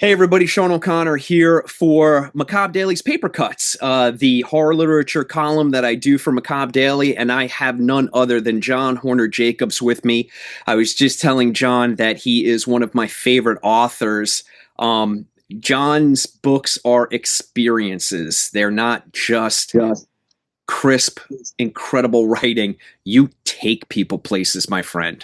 Hey everybody, Sean O'Connor here for Macabre Daily's Paper Cuts, the horror literature column that I do for Macabre Daily, and I have none other than John Horner Jacobs with me. I was just telling John that he is one of my favorite authors. John's books are experiences. They're not just Yes. crisp, incredible writing. You take people places, my friend.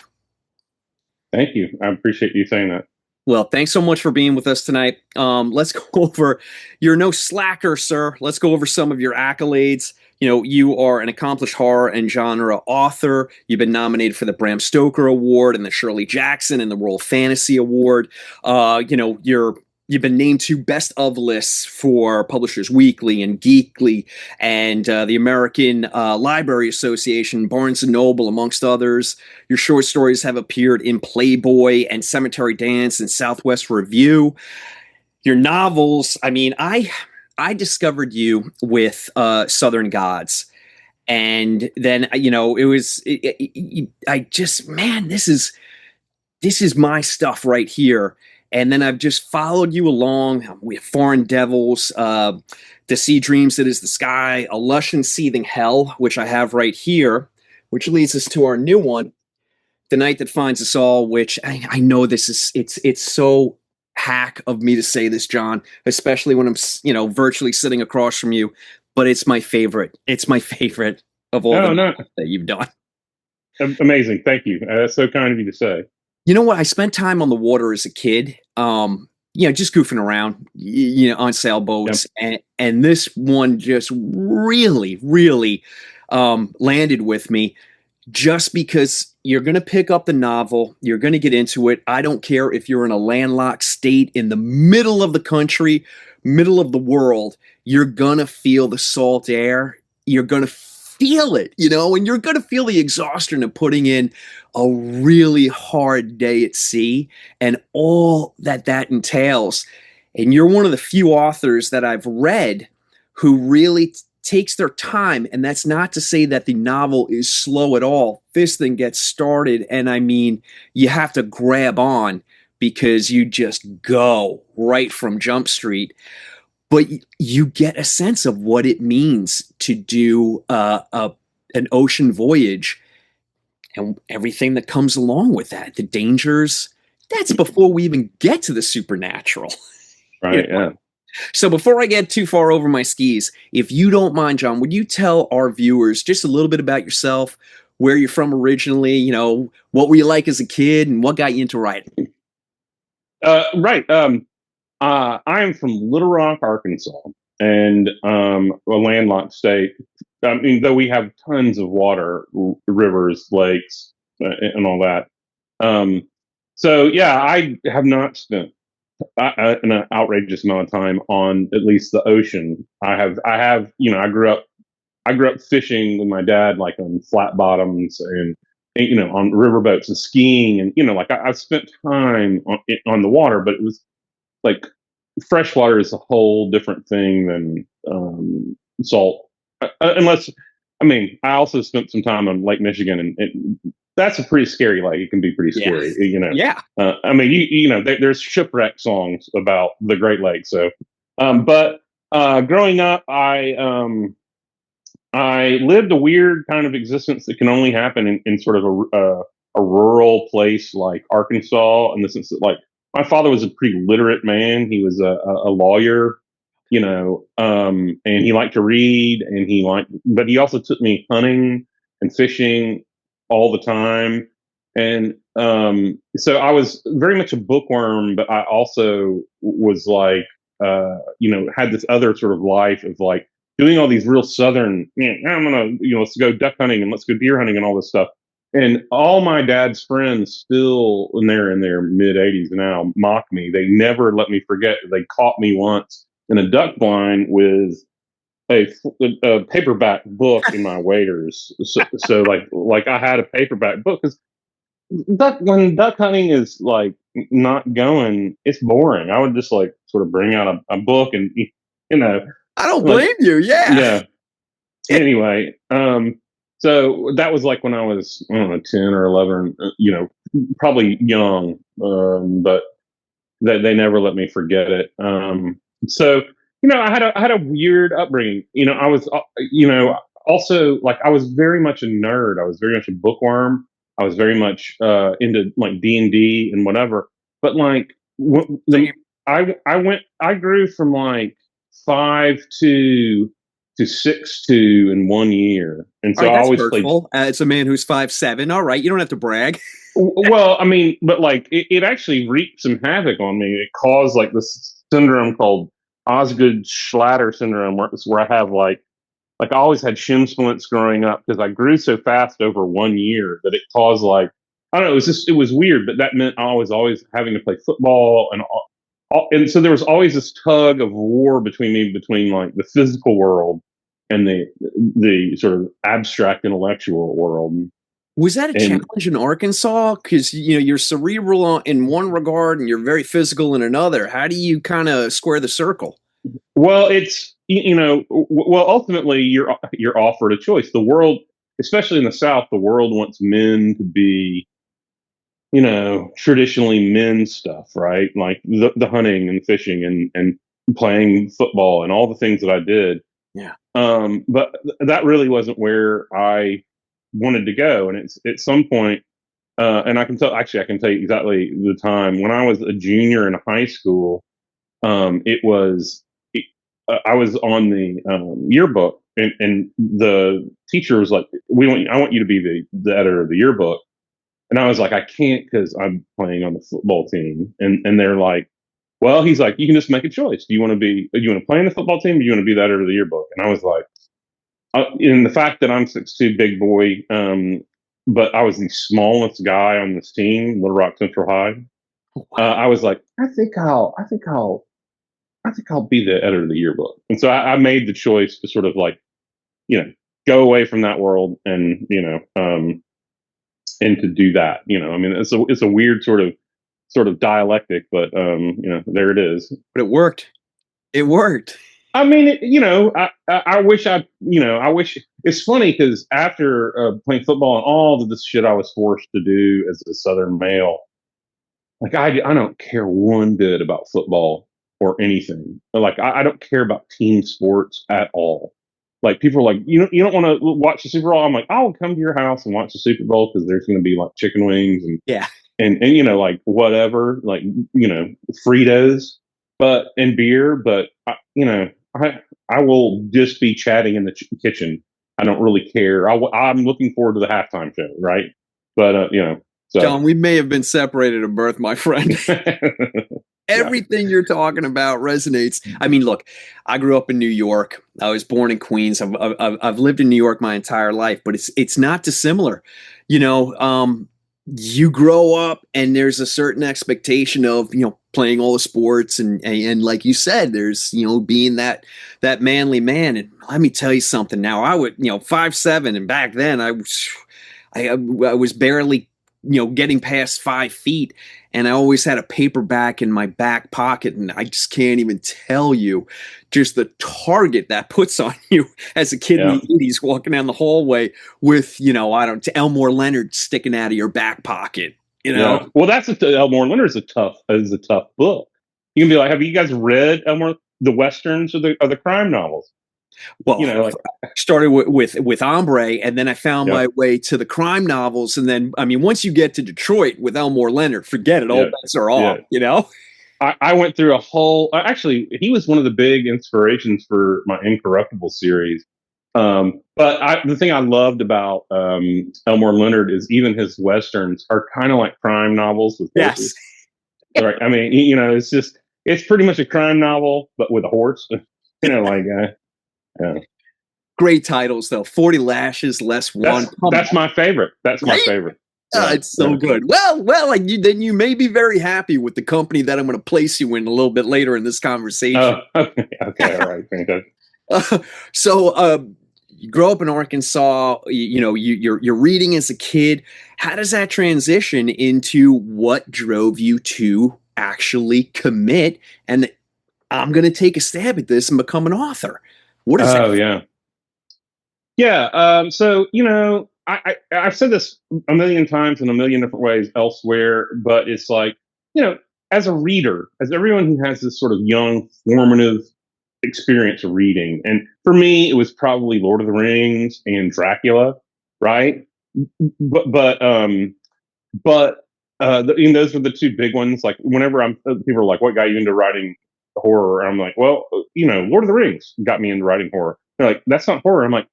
Thank you. I appreciate you saying that. Well, thanks so much for being with us tonight. Let's go over. You're no slacker, sir. Let's go over some of your accolades. You know, you are an accomplished horror and genre author. You've been nominated for the Bram Stoker Award and the Shirley Jackson and the World Fantasy Award. You've been named to best of lists for Publishers Weekly and Geekly and the American Library Association, Barnes and Noble, amongst others. Your short stories have appeared in Playboy and Cemetery Dance and Southwest Review. Your novels, I discovered you with Southern Gods. And then, this is my stuff right here. And then I've just followed you along with Foreign Devils, The Sea Dreams That Is the Sky, A Lush and Seething Hell, which I have right here, which leads us to our new one, The Night That Finds Us All, which I know it's so hack of me to say this, John, especially when I'm, virtually sitting across from you, but it's my favorite. It's my favorite of all that you've done. Amazing. Thank you. That's so kind of you to say. You know what? I spent time on the water as a kid, just goofing around, on sailboats. Yep. And this one just really, really landed with me just because you're going to pick up the novel. You're going to get into it. I don't care if you're in a landlocked state in the middle of the country, middle of the world. You're going to feel the salt air. You're going to feel it, and you're going to feel the exhaustion of putting in a really hard day at sea and all that entails. And you're one of the few authors that I've read who really takes their time. And that's not to say that the novel is slow at all. This thing gets started, and you have to grab on because you just go right from Jump Street. But you get a sense of what it means to do an ocean voyage and everything that comes along with that, the dangers. That's before we even get to the supernatural. Right, yeah. So before I get too far over my skis, if you don't mind, John, would you tell our viewers just a little bit about yourself, where you're from originally, what were you like as a kid, and what got you into writing? Right. I am from Little Rock, Arkansas, and a landlocked state. Though we have tons of water, rivers, lakes, and all that. So yeah, I have not spent an outrageous amount of time on at least the ocean. I have. I grew up fishing with my dad, like on flat bottoms and on riverboats and skiing, and I've spent time on the water, but it was like freshwater is a whole different thing than salt. I also spent some time on Lake Michigan, and that's a pretty scary lake. It can be pretty scary, Yeah. There's shipwreck songs about the Great Lakes. So, but growing up, I lived a weird kind of existence that can only happen in sort of a rural place like Arkansas, in the sense that, like, my father was a pretty literate man. He was a lawyer, and he liked to read, but he also took me hunting and fishing all the time. And so I was very much a bookworm, but I also was like, had this other sort of life of like doing all these real Southern, I'm going to, let's go duck hunting and let's go deer hunting and all this stuff. And all my dad's friends still, when they're in their mid 80s now, mock me. They never let me forget that they caught me once in a duck blind with a paperback book in my waders. So like I had a paperback book, because when duck hunting is like not going, it's boring. I would just like sort of bring out a book and I don't blame you. Yeah. Anyway, so that was like when I was, I don't know, 10 or 11, probably young. But they never let me forget it. So I had a weird upbringing. I was also like I was very much a nerd. I was very much a bookworm. I was very much into like D&D and whatever. But like I grew from like 5'2" to 6'2" in 1 year, and All so right, I that's always played. hurtful. It's a man who's 5'7". All right, you don't have to brag. Well, I mean, but like it actually wreaked some havoc on me. It caused like this syndrome called Osgood-Schlatter syndrome, where I have like I always had shin splints growing up because I grew so fast over 1 year that it caused like I don't know. It was weird, but that meant I was always having to play football and so there was always this tug of war between like the physical world and the sort of abstract intellectual world. Was that a And challenge in Arkansas? Because you're cerebral in one regard and you're very physical in another. How do you kind of square the circle? well, it's well, ultimately you're offered a choice. The world, especially in the South, the world wants men to be traditionally men's stuff, right? Like the hunting and fishing and playing football and all the things that I did. Yeah. But that really wasn't where I wanted to go. And it's at some point, and I can tell you exactly the time when I was a junior in high school. It was, I was on the yearbook, and the teacher was like, I want you to be the editor of the yearbook. And I was like, I can't because I'm playing on the football team. And they're like, well, he's like, you can just make a choice. Do you want to play in the football team, or do you want to be the editor of the yearbook? And I was like, in the fact that I'm 6'2", big boy, but I was the smallest guy on this team, Little Rock Central High. I was like, I think I'll be the editor of the yearbook. And so I made the choice to sort of like, go away from that world and to do that. I mean, it's a weird sort of dialectic, but there it is. But it worked. It worked. I mean, I wish I wish it's funny because after playing football and all of this shit I was forced to do as a Southern male, like I don't care one bit about football or anything. Like I don't care about team sports at all. Like people are like, you don't want to watch the Super Bowl. I'm like, I'll come to your house and watch the Super Bowl because there's going to be like chicken wings and like whatever, like Fritos, and beer. But I will just be chatting in the kitchen. I don't really care. I'm looking forward to the halftime show, right? But so. John, we may have been separated at birth, my friend. Everything you're talking about resonates. I mean, look, I grew up in New York. I was born in Queens. I've lived in New York my entire life, but it's not dissimilar. You grow up and there's a certain expectation of playing all the sports and like you said, there's being that manly man. And let me tell you something. Now I would 5'7", and back then I was barely getting past 5 feet, and I always had a paperback in my back pocket, and I just can't even tell you just the target that puts on you as a kid in the 80s walking down the hallway with, Elmore Leonard sticking out of your back pocket, Yeah. Well, Elmore Leonard is a tough book. You can be like, have you guys read Elmore, the Westerns or the crime novels? Well, I started with Hombre, and then I found my way to the crime novels. And then, I mean, once you get to Detroit with Elmore Leonard, forget it. All bets are off, I went through a whole, actually, he was one of the big inspirations for my Incorruptible series. But the thing I loved about Elmore Leonard is even his Westerns are kind of like crime novels with horses. Yes. Right. I mean, it's pretty much a crime novel, but with a horse, yeah. Great titles though. 40 Lashes, Less One. That's my favorite. That's my favorite. Yeah, it's so good. Well, then you may be very happy with the company that I'm going to place you in a little bit later in this conversation. Okay, all right, fantastic. So, you grow up in Arkansas. You're reading as a kid. How does that transition into what drove you to actually commit and I'm going to take a stab at this and become an author? What is that? Oh, yeah. So, I've said this a million times in a million different ways elsewhere, but it's like, as a reader, as everyone who has this sort of young, formative experience of reading, and for me, it was probably Lord of the Rings and Dracula, right? But those were the two big ones. Like whenever people are like, "What got you into writing horror?" And I'm like, "Well, Lord of the Rings got me into writing horror." They're like, "That's not horror." I'm like,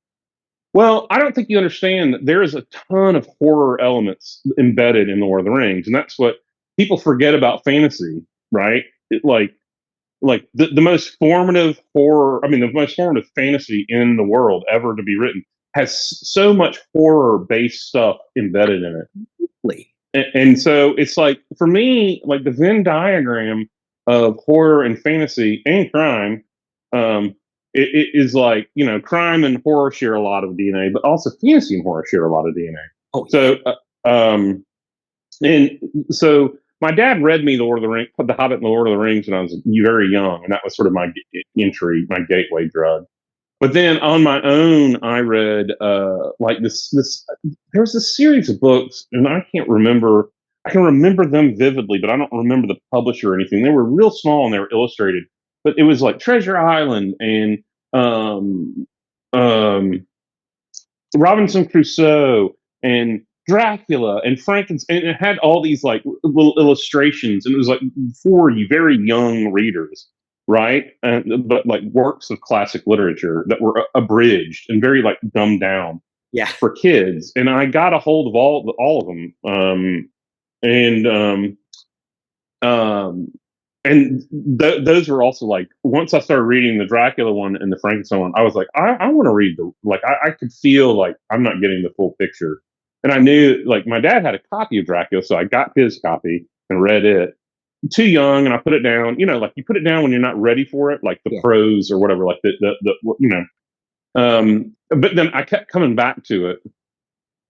"Well, I don't think you understand that there is a ton of horror elements embedded in the Lord of the Rings, and that's what people forget about fantasy, right? Like the most formative horror, I mean, the most formative fantasy in the world ever to be written has so much horror based stuff embedded in Really? it. And so it's like, for me, like the Venn diagram of horror and fantasy and crime, it is like, crime and horror share a lot of DNA, but also fantasy and horror share a lot of DNA. Oh, So, and so my dad read me The Hobbit and the Lord of the Rings when I was very young, and that was sort of my entry, my gateway drug. But then on my own, I read like this. There was a series of books, and I can't remember. I can remember them vividly, but I don't remember the publisher or anything. They were real small and they were illustrated. But it was like Treasure Island and um, um, Robinson Crusoe and Dracula and Frankenstein, and it had all these like little illustrations, and it was like for you very young readers, right? But like works of classic literature that were abridged and very like dumbed down yeah. for kids. And I got a hold of all of them, and um, those were also like, once I started reading the Dracula one and the Frankenstein one, I was like, I want to read I could feel like I'm not getting the full picture. And I knew like my dad had a copy of Dracula, so I got his copy and read it. Too young, and I put it down. Like you put it down when you're not ready for it, like the prose or whatever, like But then I kept coming back to it.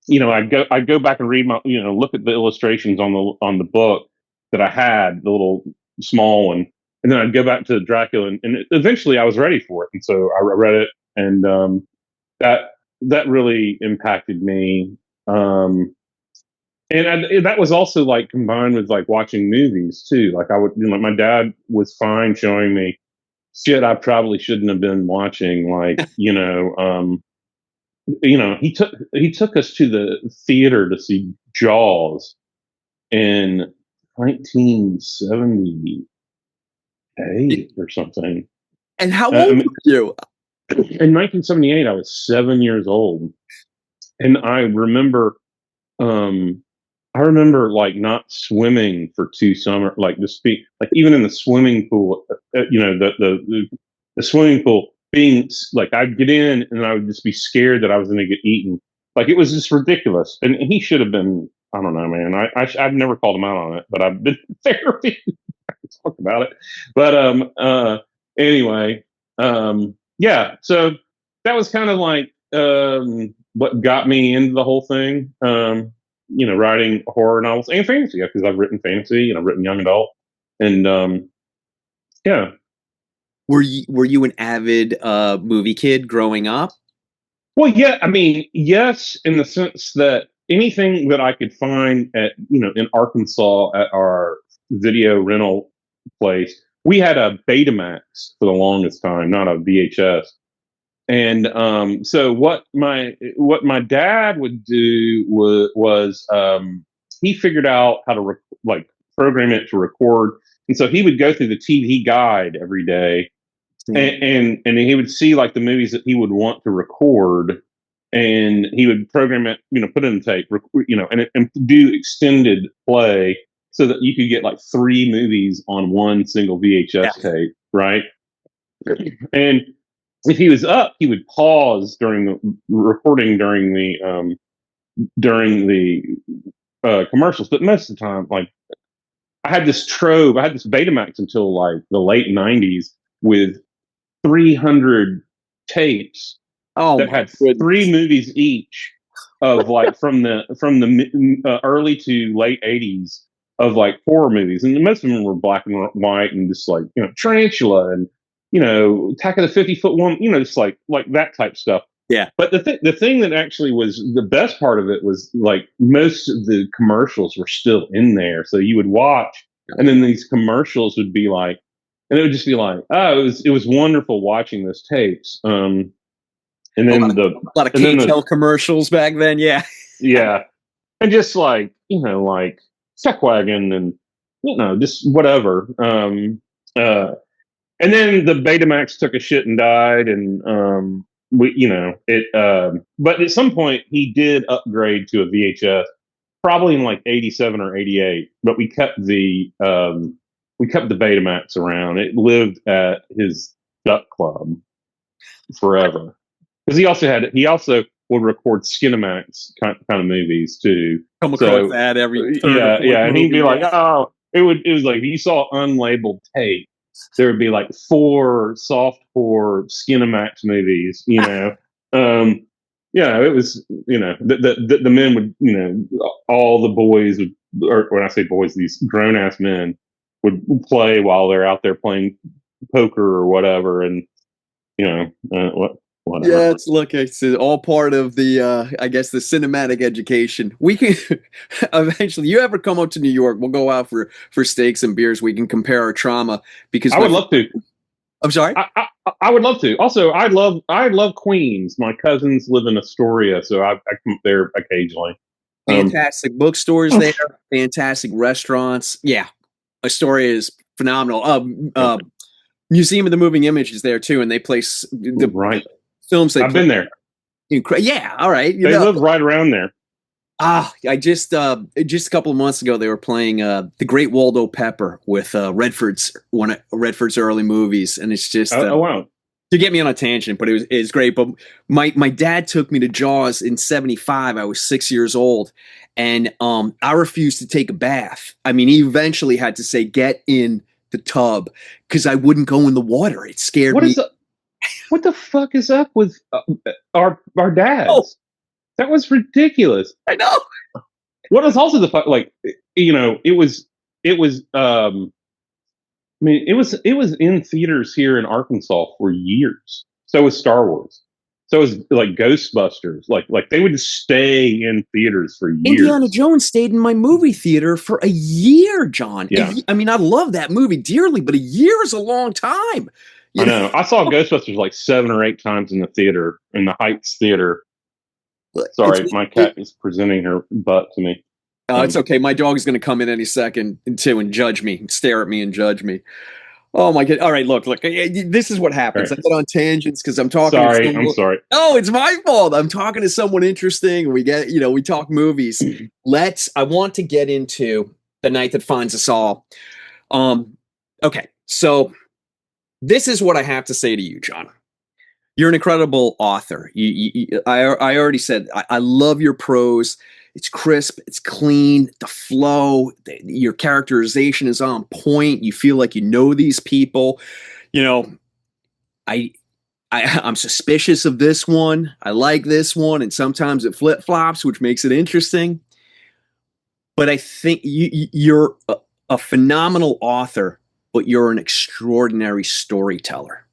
I'd go back and read my, look at the illustrations on the book that I had, the little small one, and then I'd go back to Dracula, and eventually I was ready for it, and so I read it, and that really impacted me. And that was also like combined with like watching movies too. Like I would, my dad was fine showing me shit I probably shouldn't have been watching. Like he took us to the theater to see Jaws in 1978 or something. And how old were you? In 1978, I was 7 years old, and I remember like not swimming for 2 summers, like like even in the swimming pool, the swimming pool being like, I'd get in and I would just be scared that I was going to get eaten. Like it was just ridiculous. And he should have been, I don't know, man. I've never called him out on it, but I've been in therapy. I can talk about it. But anyway, yeah. So that was kind of like what got me into the whole thing. Writing horror novels and fantasy, because I've written fantasy and I've written young adult, and yeah. Were you an avid movie kid growing up? Well, yeah, I mean, yes, in the sense that anything that I could find at in Arkansas at our video rental place, we had a Betamax for the longest time, not a VHS. And so what my dad would do was he figured out how to program it to record, and so he would go through the TV guide every day, and he would see like the movies that he would want to record, and he would program it, put it in tape, and do extended play so that you could get like 3 movies on one single VHS tape, right? And if he was up, he would pause during the recording during the commercials. But most of the time, like I had this Betamax until like the late '90s with 300 tapes that had 3 movies each of like from the early to late '80s of like horror movies, and most of them were black and white and just like Tarantula and Attack of the 50-Foot Woman, just like that type stuff. Yeah. But the thing that actually was the best part of it was like most of the commercials were still in there, so you would watch And then these commercials would be like, and it would just be like, oh, it was wonderful watching this tapes. And A lot then of, the a lot of and then the KTEL commercials back then. Yeah. yeah, and just like like Wagon and just whatever. And then the Betamax took a shit and died, and it. But at some point, he did upgrade to a VHS, probably in like '87 or '88. But we kept the Betamax around. It lived at his duck club forever because he also would record Skinamax kind of movies too. Come across that every third or fourth and he'd movie, be like, yeah. oh, it was like if you saw unlabeled tape, there would be like 4 softcore Skinamax movies, it was, the men would, all the boys would, or when I say boys, these grown ass men would play while they're out there playing poker or whatever, and whatever. Yeah, it's all part of the I guess the cinematic education. We can eventually, you ever come up to New York, we'll go out for steaks and beers. We can compare our trauma because I would love to. I'm sorry. I would love to. Also, I love Queens. My cousins live in Astoria, so I come up there occasionally. Fantastic bookstores there, fantastic restaurants. Yeah, Astoria is phenomenal. Museum of the Moving Image is there too, and they place the right films. I've been there. Yeah, all right. They live right around there. I just a couple of months ago they were playing The Great Waldo Pepper with one of Redford's early movies, and it's just oh wow. To get me on a tangent, but it was great. But my dad took me to Jaws in '75. I was 6 years old, and I refused to take a bath. I mean, he eventually had to say, "Get in the tub," because I wouldn't go in the water. It scared me. What the fuck is up with our dads? Oh. That was ridiculous. I know. What was also the fuck? Like, it was. I mean, it was in theaters here in Arkansas for years. So was Star Wars. So was like Ghostbusters. Like they would stay in theaters for years. Indiana Jones stayed in my movie theater for a year, John. Yeah. I mean, I love that movie dearly, but a year is a long time. I know. I saw Ghostbusters like 7 or 8 times in the theater, in the Heights Theater. Sorry, my cat is presenting her butt to me. It's okay. My dog is going to come in any second too and judge me, stare at me and judge me. Oh my God. All right, look. This is what happens. Right. I get on tangents because I'm talking. Sorry, I'm sorry. Oh, it's my fault. I'm talking to someone interesting. We talk movies. I want to get into The Night That Finds Us All. Okay, so this is what I have to say to you, John. You're an incredible author. I already said I love your prose. It's crisp. It's clean. The flow. Your characterization is on point. You feel like you know these people. I'm suspicious of this one. I like this one, and sometimes it flip flops, which makes it interesting. But I think you're a phenomenal author, but you're an extraordinary storyteller.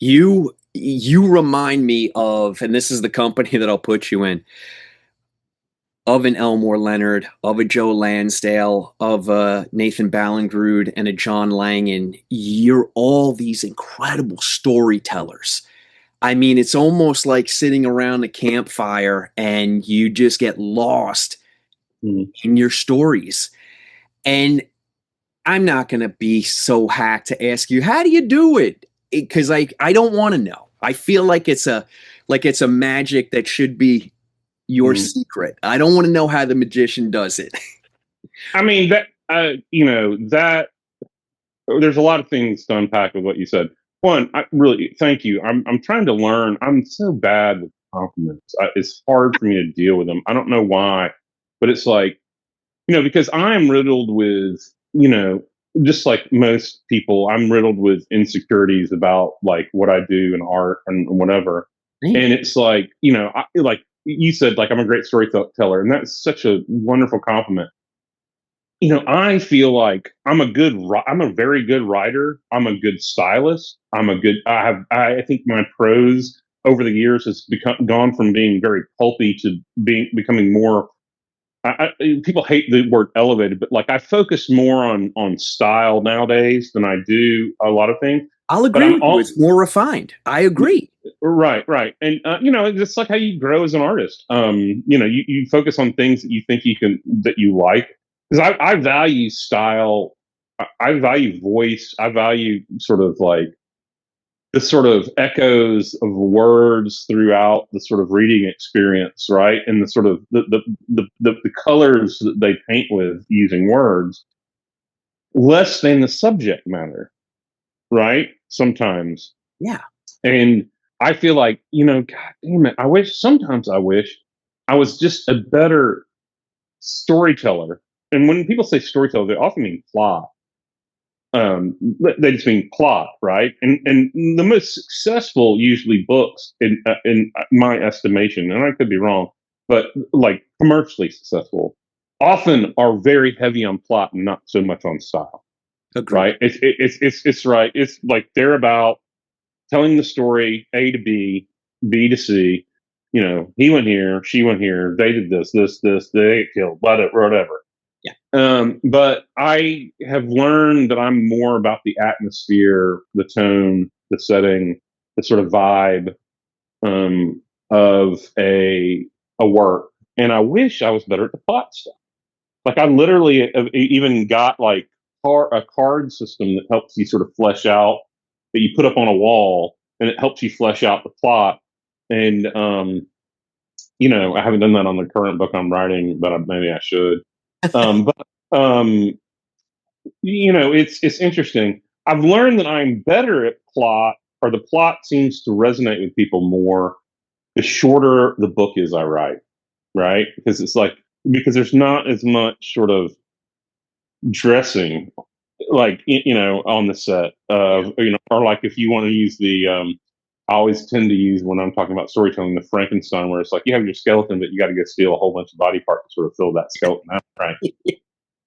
You remind me of, and this is the company that I'll put you in, of an Elmore Leonard, of a Joe Lansdale, of a Nathan Ballingrud, and a John Langan. You're all these incredible storytellers. I mean, it's almost like sitting around a campfire and you just get lost in your stories. And I'm not going to be so hacked to ask you, how do you do it? Because I don't want to know. I feel like it's a magic that should be your secret. I don't want to know how the magician does it. I mean, that that there's a lot of things to unpack with what you said. One, I really thank you. I'm trying to learn. I'm so bad with compliments. It's hard for me to deal with them. I don't know why, but it's like, because I'm riddled with, just like most people, I'm riddled with insecurities about like what I do in art and whatever. And it's like, like you said, like, I'm a great storyteller, and that's such a wonderful compliment. I feel like I'm a very good writer. I'm a good stylist. I think my prose over the years has gone from being very pulpy to becoming more people hate the word elevated, but like I focus more on style nowadays than I do a lot of things. I'll But agree I'm with you. all It's more refined. I agree. right, and it's like how you grow as an artist. You focus on things that you think that you like. Because I value style, I value voice, I value sort of like the sort of echoes of words throughout the sort of reading experience, right? And the sort of the colors that they paint with using words, less than the subject matter, right? Sometimes. Yeah. And I feel like, God damn it, sometimes I wish I was just a better storyteller. And when people say storyteller, they often mean plot. They just mean plot, right? And the most successful usually books in my estimation, and I could be wrong, but like commercially successful, often are very heavy on plot and not so much on style. Agreed. Right? It's right. It's like they're about telling the story A to B, B to C. He went here, she went here, they did this, they get killed, whatever. Yeah. But I have learned that I'm more about the atmosphere, the tone, the setting, the sort of vibe of a work. And I wish I was better at the plot stuff. Like I literally have even got like a card system that helps you sort of flesh out, that you put up on a wall, and it helps you flesh out the plot. And I haven't done that on the current book I'm writing, but maybe I should. But it's interesting. I've learned that I'm better at plot, or the plot seems to resonate with people more the shorter the book is I write, right? Because there's not as much sort of dressing, like on the set of or like if you want to use I always tend to use, when I'm talking about storytelling, the Frankenstein, where it's like you have your skeleton, but you got to go steal a whole bunch of body parts to sort of fill that skeleton out, right?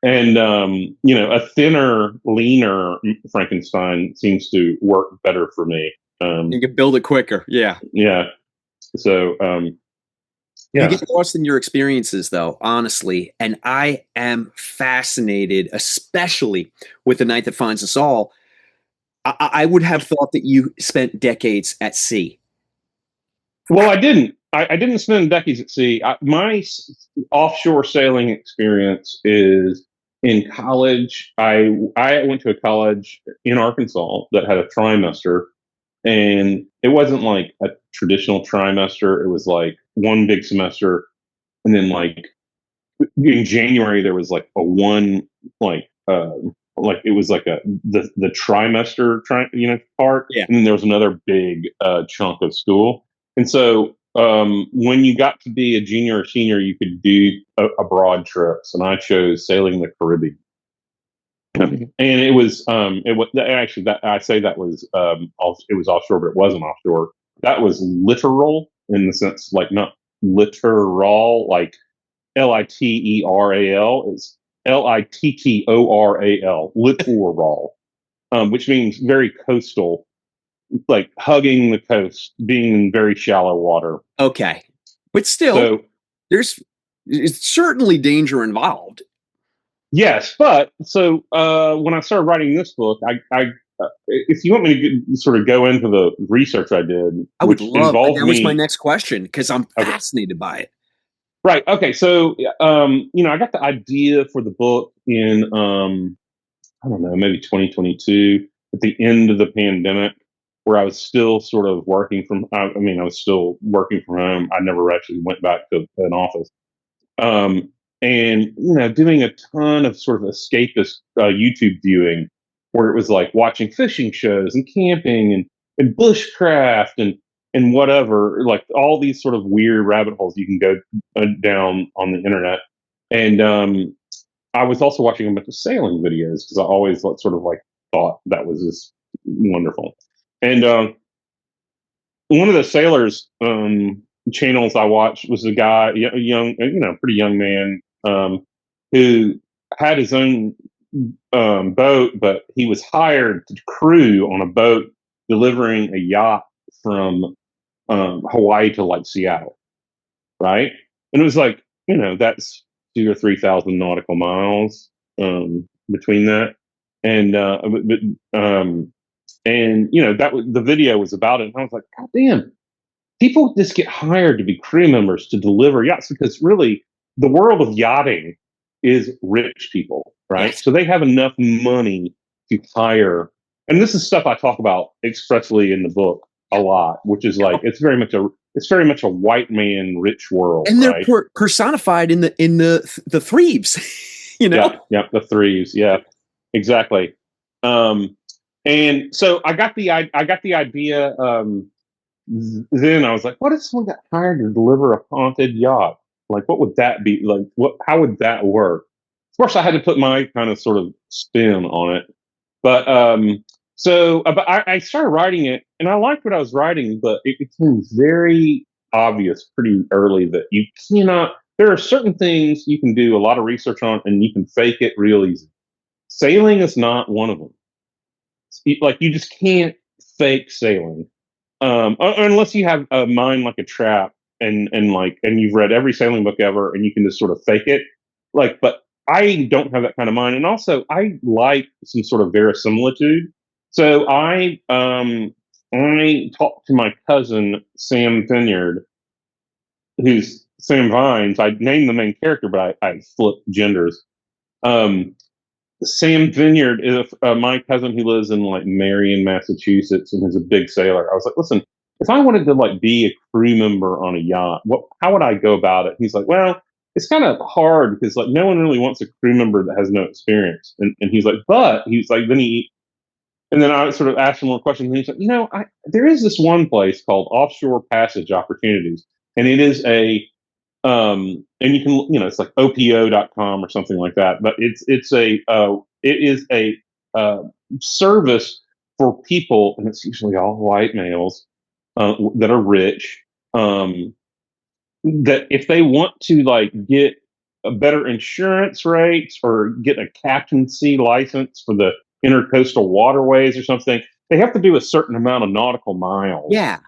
And a thinner, leaner Frankenstein seems to work better for me. You can build it quicker. Yeah. Yeah. So You get lost in your experiences, though, honestly. And I am fascinated, especially with The Night That Finds Us All. I would have thought that you spent decades at sea. Well, I didn't. I didn't spend decades at sea. My offshore sailing experience is in college. I went to a college in Arkansas that had a trimester, and it wasn't like a traditional trimester. It was like one big semester, and then like in January there was like a one like it was like the trimester part, Yeah. and then there was another big chunk of school. And so when you got to be a junior or senior, you could do abroad trips, and I chose sailing the Caribbean. And it was actually, that I say that was it was offshore, but it wasn't offshore. That was littoral, in the sense, like not littoral, like Litteral. Is Littral, littoral, which means very coastal, like hugging the coast, being in very shallow water. Okay. But still, there's certainly danger involved. Yes, but so when I started writing this book, I if you want me to sort of go into the research I did, I would which love involved that. Was me. my next question, because I'm fascinated by it. Right. Okay. So, I got the idea for the book in, I don't know, maybe 2022, at the end of the pandemic, where I was still sort of working from. I was still working from home. I never actually went back to an office. And doing a ton of sort of escapist YouTube viewing, where it was like watching fishing shows and camping and bushcraft and whatever, like all these sort of weird rabbit holes you can go down on the internet. And I was also watching a bunch of sailing videos, because I always sort of like thought that was just wonderful. And one of the sailors channels I watched was a guy, a young, pretty young man, who had his own boat, but he was hired to crew on a boat delivering a yacht from Hawaii to like Seattle, right? And it was like, that's 2 or 3 thousand nautical miles between that, and and the video was about it, and I was like, God damn, people just get hired to be crew members to deliver yachts because really the world of yachting is rich people, right? Yes. So they have enough money to hire, and this is stuff I talk about expressly in the book a lot, which is like it's very much a white man rich world, And they're right? personified in the thieves, Yeah, the threes, yeah, exactly. And so I got the idea. Then I was like, what if someone got hired to deliver a haunted yacht? Like, what would that be? Like, how would that work? Of course, I had to put my kind of sort of spin on it. But but I started writing it, and I liked what I was writing, but it became very obvious pretty early that you cannot. There are certain things you can do a lot of research on, and you can fake it real easy. Sailing is not one of them. Like, you just can't fake sailing unless you have a mind like a trap, and you've read every sailing book ever, and you can just sort of fake it. Like, but I don't have that kind of mind, and also I like some sort of verisimilitude. So I talked to my cousin Sam Vineyard, who's Sam Vines. I named the main character, but I flipped genders. Um, Sam Vineyard is my cousin who lives in like Marion, Massachusetts, and is a big sailor. I was like, listen, if I wanted to like be a crew member on a yacht, how would I go about it? He's like, well, it's kind of hard because like no one really wants a crew member that has no experience. And he's like, and then I sort of asked him more questions, and he's like, there is this one place called Offshore Passage Opportunities, and it is and you can, it's like opo.com or something like that, but it is a service for people, and it's usually all white males that are rich, that if they want to like get a better insurance rates or get a captaincy license for the intercoastal waterways or something, they have to do a certain amount of nautical miles. Yeah.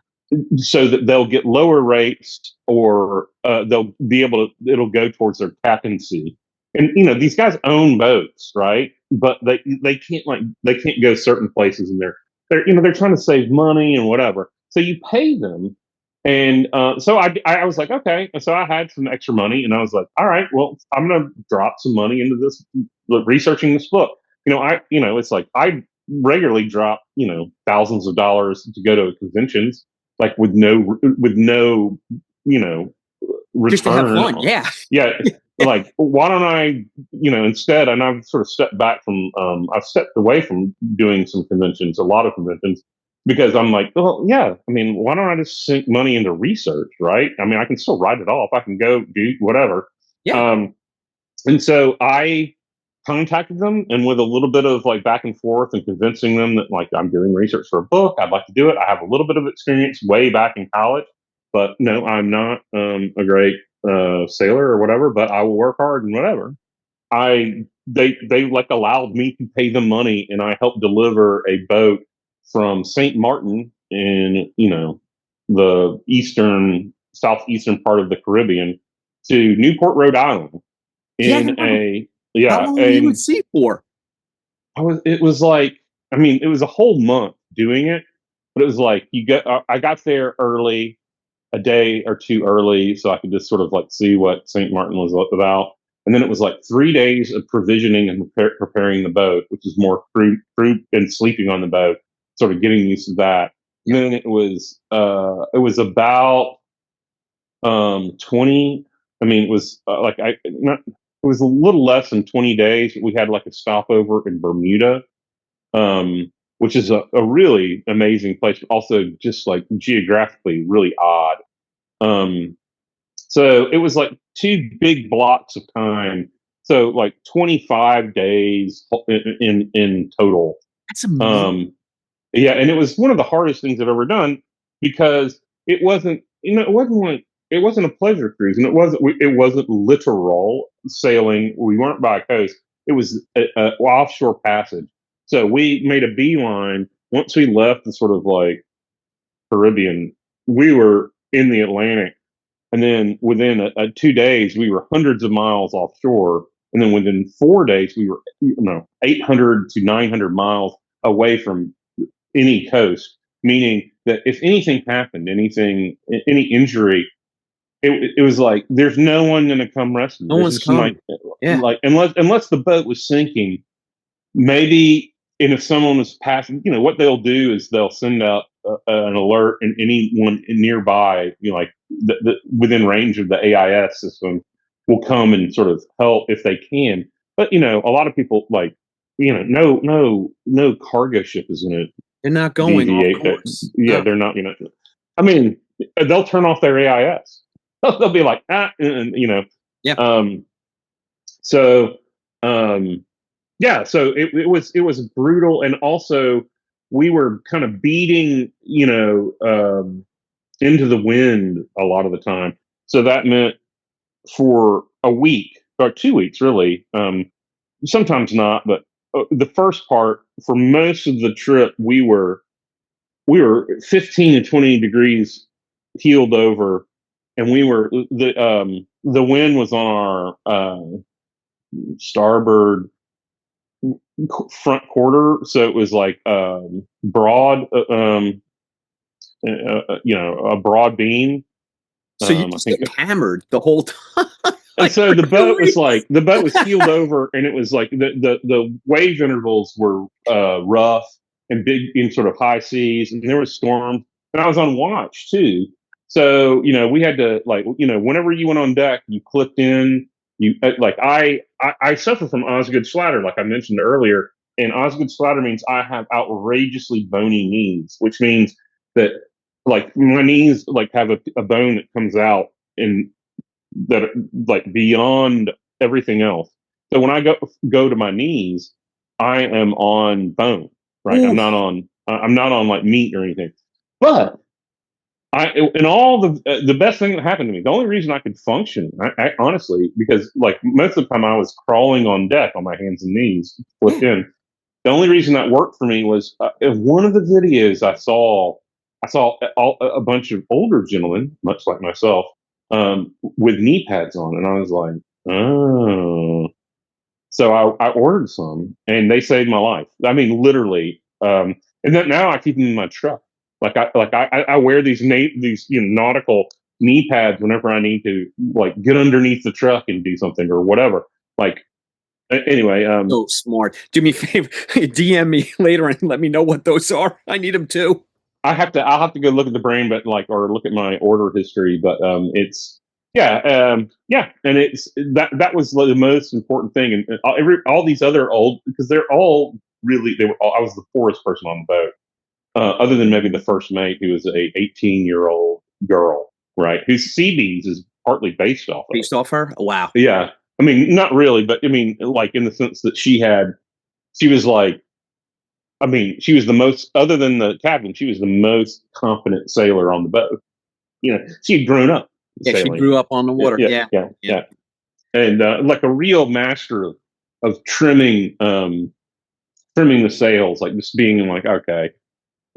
So that they'll get lower rates, or they'll be able to. It'll go towards their captaincy. And these guys own boats, right? But they can't go certain places, and they're trying to save money and whatever. So you pay them, and so I was like, okay. And so I had some extra money, and I was like, all right, well, I'm gonna drop some money into this, researching this book. It's like I regularly drop thousands of dollars to go to conventions, like with no return. Just to have fun. Yeah. Yeah. Like, why don't I, instead, and I've sort of stepped back from, I've stepped away from doing some conventions, a lot of conventions, because I'm like, well, yeah, I mean, why don't I just sink money into research, right? I mean, I can still write it off. I can go do whatever. Yeah. And so I contacted them, and with a little bit of like back and forth and convincing them that like I'm doing research for a book, I'd like to do it. I have a little bit of experience way back in college, but no, I'm not a great sailor or whatever, but I will work hard and whatever. They like allowed me to pay them money, and I helped deliver a boat from St. Martin in the southeastern part of the Caribbean to Newport, Rhode Island in a How long were you at sea for? It was like, I mean, it was a whole month doing it, but it was like I got there early, a day or two early, so I could just sort of like see what St. Martin was about. And then it was like 3 days of provisioning and preparing the boat, which is more crew and sleeping on the boat, sort of getting used to that. And then it was about 20. I mean, it was it was a little less than 20 days. We had like a stopover in Bermuda, which is a really amazing place, but also just like geographically really odd. So it was like 2 big blocks of time. So like 25 days in total. That's amazing. Yeah, and it was one of the hardest things I've ever done, because it wasn't a pleasure cruise, and it wasn't literal sailing. We weren't by a coast. It was a offshore passage. So we made a beeline. Once we left the sort of like Caribbean, we were in the Atlantic, And then within 2 days, we were hundreds of miles offshore. And then within 4 days, we were 800 to 900 miles away from any coast, meaning that if anything happened, any injury, it was like there's no one going to come rescue. No one's coming. Like unless the boat was sinking, maybe. And if someone was passing, what they'll do is they'll send out an alert, and anyone nearby, like within range of the AIS system, will come and sort of help if they can. But a lot of people no cargo ship is going to. They're not going off course. Yeah, they're not. I mean, they'll turn off their AIS. They'll be like, Yeah. So, so it was brutal, and also we were kind of beating, into the wind a lot of the time. So that meant for a week or 2 weeks, really. Sometimes not, but the first part for most of the trip, we were 15 to 20 degrees heeled over, and we were the wind was on our starboard front quarter, so it was like broad, a broad beam. So you just get hammered the whole time. And so the boat was heeled over, and it was like the wave intervals were rough and big in sort of high seas, and there was storms, and I was on watch too. So we had to whenever you went on deck, you clicked in. I suffer from Osgood Schlatter, like I mentioned earlier, and Osgood Schlatter means I have outrageously bony knees, which means that like my knees have a bone that comes out and that beyond everything else. So when I go to my knees, I am on bone, right? Oof. I'm not on like meat or anything. But the best thing that happened to me, the only reason I could function, I honestly, because most of the time I was crawling on deck on my hands and knees, flipped in. The only reason that worked for me was one of the videos I saw a bunch of older gentlemen, much like myself, with knee pads on, and I was like, oh. So I ordered some, and they saved my life. I mean, literally. And then now I keep them in my truck. I wear these nautical knee pads whenever I need to get underneath the truck and do something or whatever. Anyway. So smart. Do me a favor, DM me later and let me know what those are. I need them too. I'll have to go look at the brain, but or look at my order history. But it's and it's that was the most important thing. And all these other old, because they're all really I was the poorest person on the boat. Other than maybe the first mate, who was a 18-year-old girl, right? Whose CBs is partly based off her. Oh, wow. Yeah, I mean, not really, but I mean, in the sense that she was she was the most, other than the captain, she was the most competent sailor on the boat. She had grown up. Yeah, she grew up on the water. Yeah. And a real master of trimming the sails, just being okay.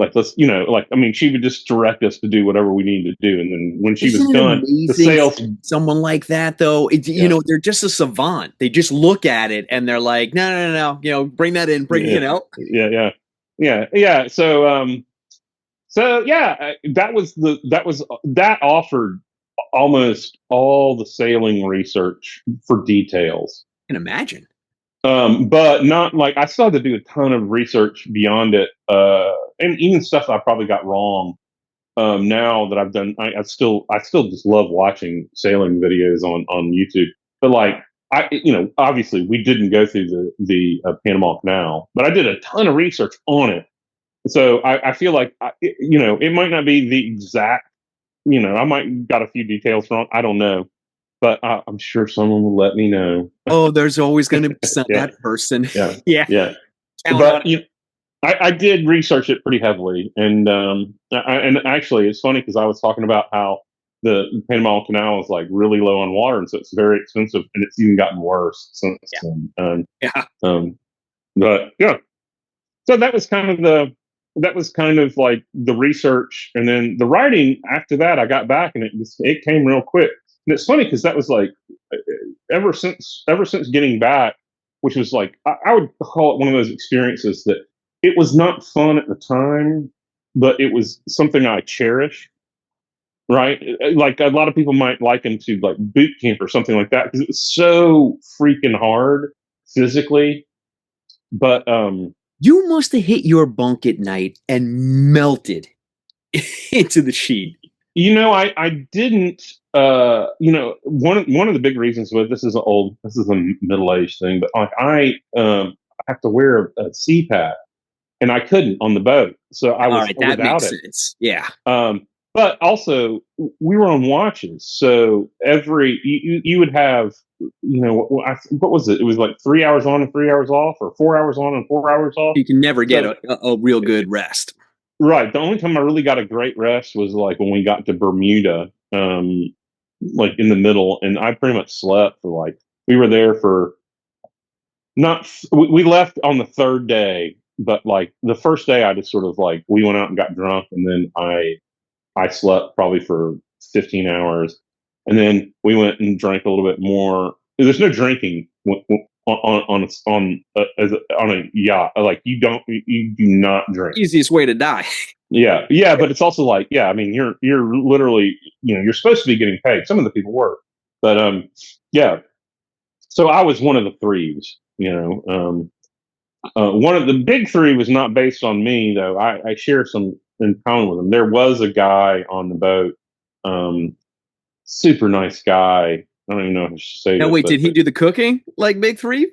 Let's, she would just direct us to do whatever we needed to do. And then when she was done, the sails. Someone like that, though, they're just a savant. They just look at it and they're like, no, bring that in, Yeah. That offered almost all the sailing research for details. I can imagine. But not I still had to do a ton of research beyond it, and even stuff I probably got wrong. Now that I've done, I still just love watching sailing videos on YouTube. But obviously we didn't go through the Panama Canal, but I did a ton of research on it. So I feel like it might not be the exact, I might got a few details wrong. I don't know. But I'm sure someone will let me know. Oh, there's always going to be that person. Yeah. But I did research it pretty heavily, and actually, it's funny because I was talking about how the Panama Canal is really low on water, and so it's very expensive, and it's even gotten worse since then. But yeah, so that was kind of that was kind of like the research, and then the writing. After that, I got back, and it came real quick. And it's funny because that was like ever since getting back, which was like I would call it one of those experiences that it was not fun at the time, but it was something I cherish. Right, like a lot of people might liken to like boot camp or something like that because it was so freaking hard physically. But you must have hit your bunk at night and melted into the sheet. I didn't. One of the big reasons was this is a middle-aged thing, but like I have to wear a CPAP, and I couldn't on the boat, so I was that without makes it. Sense. Yeah. But also we were on watches, so you would have what was it? It was like 3 hours on and 3 hours off, or 4 hours on and 4 hours off. You can never get a real good rest. Right. The only time I really got a great rest was like when we got to Bermuda, like in the middle, and I pretty much slept for like we were there for we left on the third day, but like the first day I just sort of like we went out and got drunk, and then I slept probably for 15 hours, and then we went and drank a little bit more. There's no drinking on a yacht. Like you do not drink. Easiest way to die. Yeah, but it's also like, I mean, you're literally, you're supposed to be getting paid. Some of the people were, but yeah. So I was one of the threes. One of the big three was not based on me though. I share some in common with him. There was a guy on the boat, super nice guy. I don't even know if I should say. Now, wait, did he do the cooking like Big Three?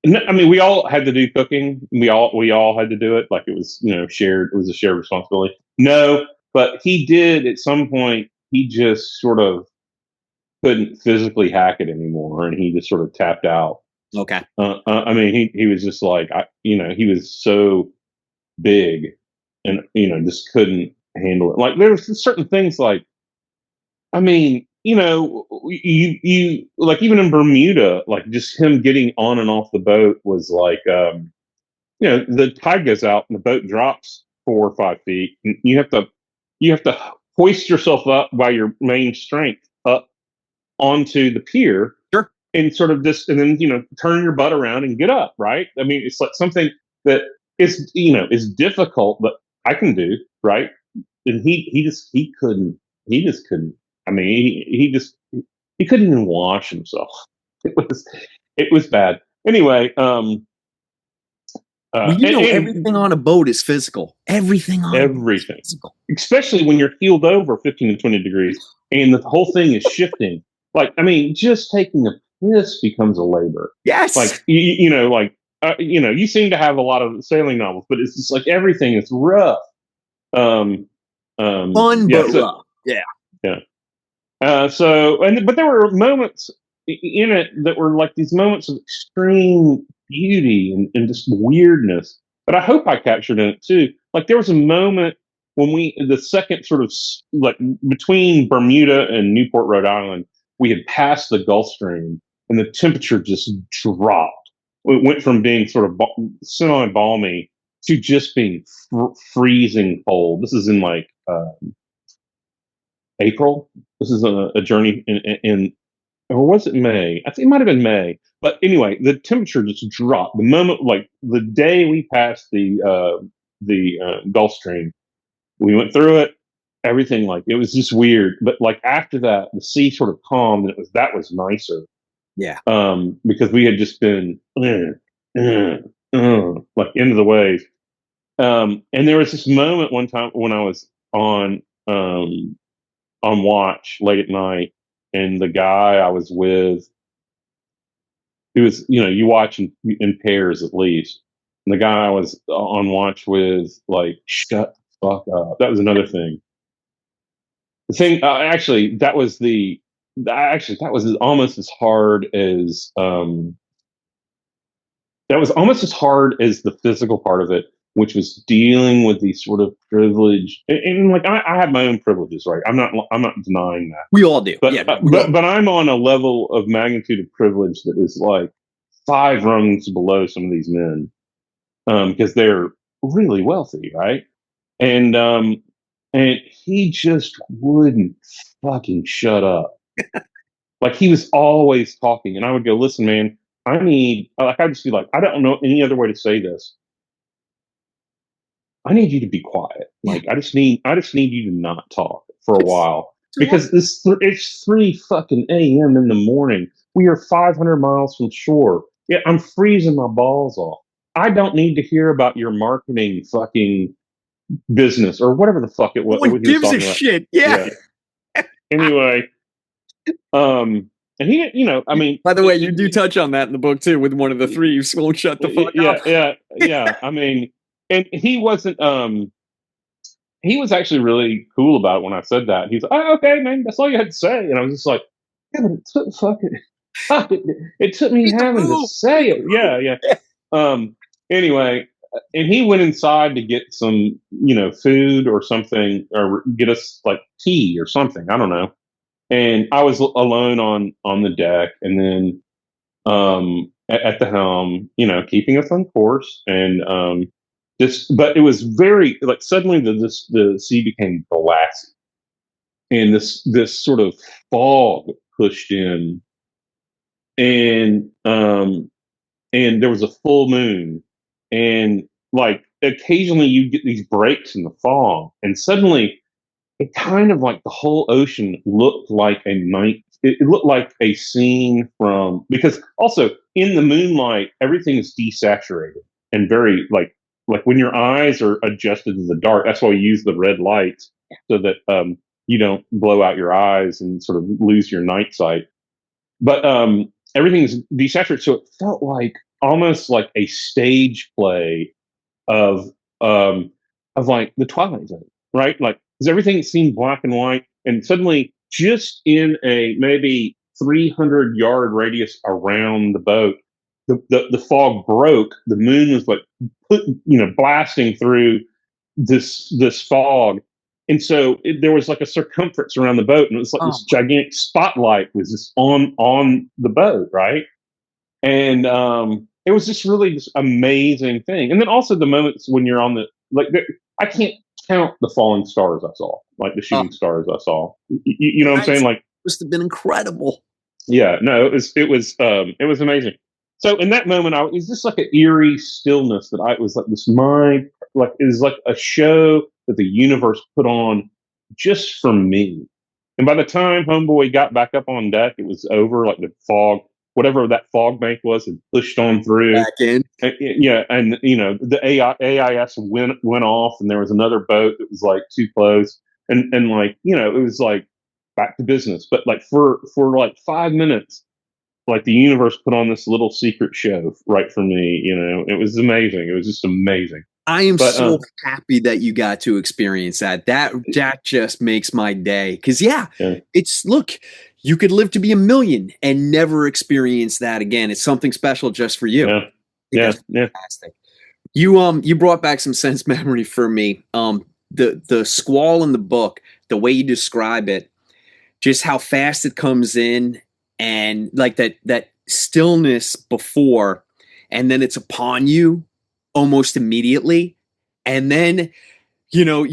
No, I mean, we all had to do cooking. We all had to do it. Like it was, shared. It was a shared responsibility. No, but he did at some point. He just sort of couldn't physically hack it anymore, and he just sort of tapped out. Okay. I mean, he was just like, he was so big, and just couldn't handle it. Like there's certain things like, I mean, you like even in Bermuda, like just him getting on and off the boat was like, the tide goes out and the boat drops 4 or 5 feet. And you have to hoist yourself up by your main strength up onto the pier. Sure. And sort of just, and then, turn your butt around and get up. Right. I mean, it's like something that is difficult, but I can do. Right. And he just couldn't. I mean, he couldn't even wash himself. It was bad. Anyway, everything on a boat is physical. Everything on everything, physical. Especially when you're keeled over 15 to 20 degrees, and the whole thing is shifting. Like, I mean, just taking a piss becomes a labor. Yes. Like you seem to have a lot of sailing novels, but it's just like everything is rough. Fun, but rough. Yeah. Yeah. But there were moments in it that were like these moments of extreme beauty and just weirdness. But I hope I captured in it too. Like there was a moment when the second sort of like between Bermuda and Newport, Rhode Island, we had passed the Gulf Stream and the temperature just dropped. It went from being sort of semi-balmy to just being freezing cold. This is in like April. This is a journey in, or was it May? I think it might have been May. But anyway, the temperature just dropped. The moment, like the day we passed the Gulf Stream, we went through it. Everything, like it was just weird. But like after that, the sea sort of calmed, and that was nicer. Yeah. Because we had just been like into the waves. And there was this moment one time when I was on watch late at night, and the guy I was with, he was, you watch in pairs at least, and the guy I was on watch with, like, shut the fuck up. That was another thing. The thing, that was almost as hard as the physical part of it, which was dealing with these sort of privilege, and like I have my own privileges, right? I'm not denying that. We all do, but yeah. But I'm on a level of magnitude of privilege that is like 5 rungs below some of these men, because they're really wealthy, right? And and he just wouldn't fucking shut up. Like he was always talking, and I would go, "Listen, man, I need." Like I'd just be like, "I don't know any other way to say this. I need you to be quiet. Yeah. Like I just need you to not talk for a while What? because it's 3 fucking a.m. in the morning. We are 500 miles from shore. Yeah, I'm freezing my balls off. I don't need to hear about your marketing fucking business or whatever the fuck it No was one he was gives a talking about. shit. Yeah. Yeah. Anyway, and he, I mean, By the way, you do touch on that in the book too, with one of the thieves won't shut the fuck yeah, up. yeah. I mean, and he wasn't. He was actually really cool about it when I said that. He's like, "Oh, okay, man, that's all you had to say." And I was just like, "Yeah, but it took it took me Read the having to room. say it." Yeah, yeah. Um. Anyway, and he went inside to get some, food or something, or get us like tea or something. I don't know. And I was alone on the deck, and then at the helm, keeping us on course, and but it was very like suddenly the sea became glassy, and this sort of fog pushed in, and and there was a full moon, and like occasionally you get these breaks in the fog, and suddenly it kind of like the whole ocean looked like a night. It looked like a scene from, because also in the moonlight everything is desaturated and very like when your eyes are adjusted to the dark. That's why we use the red lights so that you don't blow out your eyes and sort of lose your night sight. But everything's desaturated, so it felt like almost like a stage play of um like the Twilight Zone, right? Like because everything seemed black and white, and suddenly, just in a maybe 300-yard radius around the boat, the fog broke. The moon was like blasting through this fog, and so there was like a circumference around the boat, and it was like Oh, this gigantic spotlight was just on the boat, right? And it was just really this amazing thing. And then also the moments when you're on the I can't count the falling stars I saw, like the oh, shooting stars I saw. You know what I'm saying? nice. Like, Must have been incredible. yeah, no, it was amazing. So in that moment, it was just like an eerie stillness that I was like this mind, like it was like a show that the universe put on just for me. And by the time Homeboy got back up on deck, it was over. Like the fog, whatever that fog bank was, had pushed on through. Back in. Yeah, and the AIS went off, and there was another boat that was like too close, and like it was like back to business. But like for like 5 minutes, like the universe put on this little secret show right for me. It was amazing. It was just amazing. I am But so happy that you got to experience that. That just makes my day. Cause yeah, yeah, look, you could live to be a million and never experience that again. It's something special just for you. I yeah, think yeah, that's yeah. fantastic. You brought back some sense memory for me. The squall in the book, the way you describe it, just how fast it comes in, and like that stillness before, and then it's upon you almost immediately, and then you're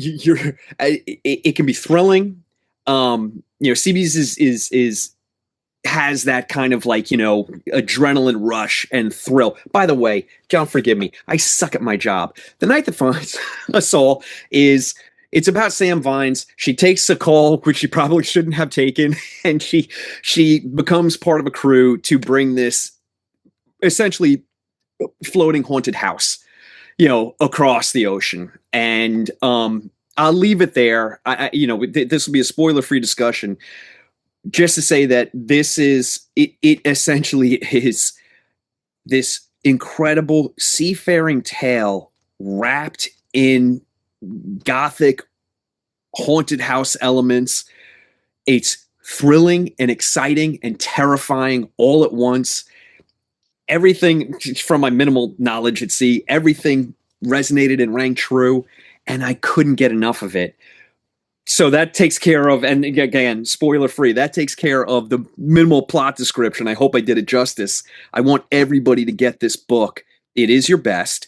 it can be thrilling. CB's is has that kind of like adrenaline rush and thrill. By the way, John, forgive me, I suck at my job. The Night That Finds Us All is it's about Sam Vines. She takes a call which she probably shouldn't have taken, and she becomes part of a crew to bring this essentially floating haunted house across the ocean. And I'll leave it there. This will be a spoiler-free discussion, just to say that this is it. It essentially is this incredible seafaring tale wrapped in gothic haunted house elements. It's thrilling and exciting and terrifying all at once. Everything, from my minimal knowledge at sea, everything resonated and rang true, and I couldn't get enough of it. So that takes care of, and again, spoiler free, that takes care of the minimal plot description. I hope I did it justice. I want everybody to get this book. It is your best.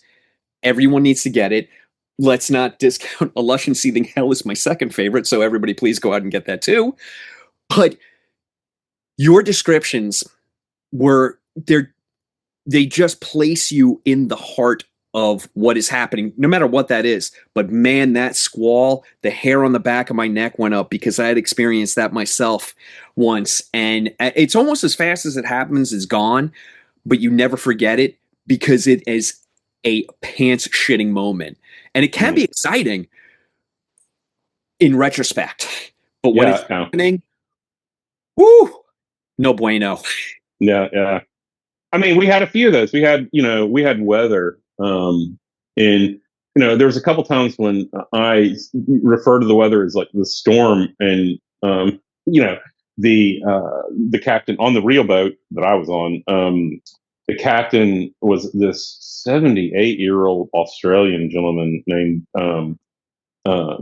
Everyone needs to get it. Let's not discount A Lush and Seething Hell is my second favorite, so everybody please go out and get that too. But your descriptions were they just place you in the heart of what is happening, no matter what that is. But man, that squall, the hair on the back of my neck went up because I had experienced that myself once. And it's almost as fast as it happens, it's gone, but you never forget it because it is a pants shitting moment. And it can be exciting in retrospect. But when it's happening, woo, no bueno. Yeah. I mean, we had a few of those. We had weather. And, there was a couple times when I refer to the weather as like the storm, and, the captain on the real boat that I was on, the captain was this 78-year-old Australian gentleman named,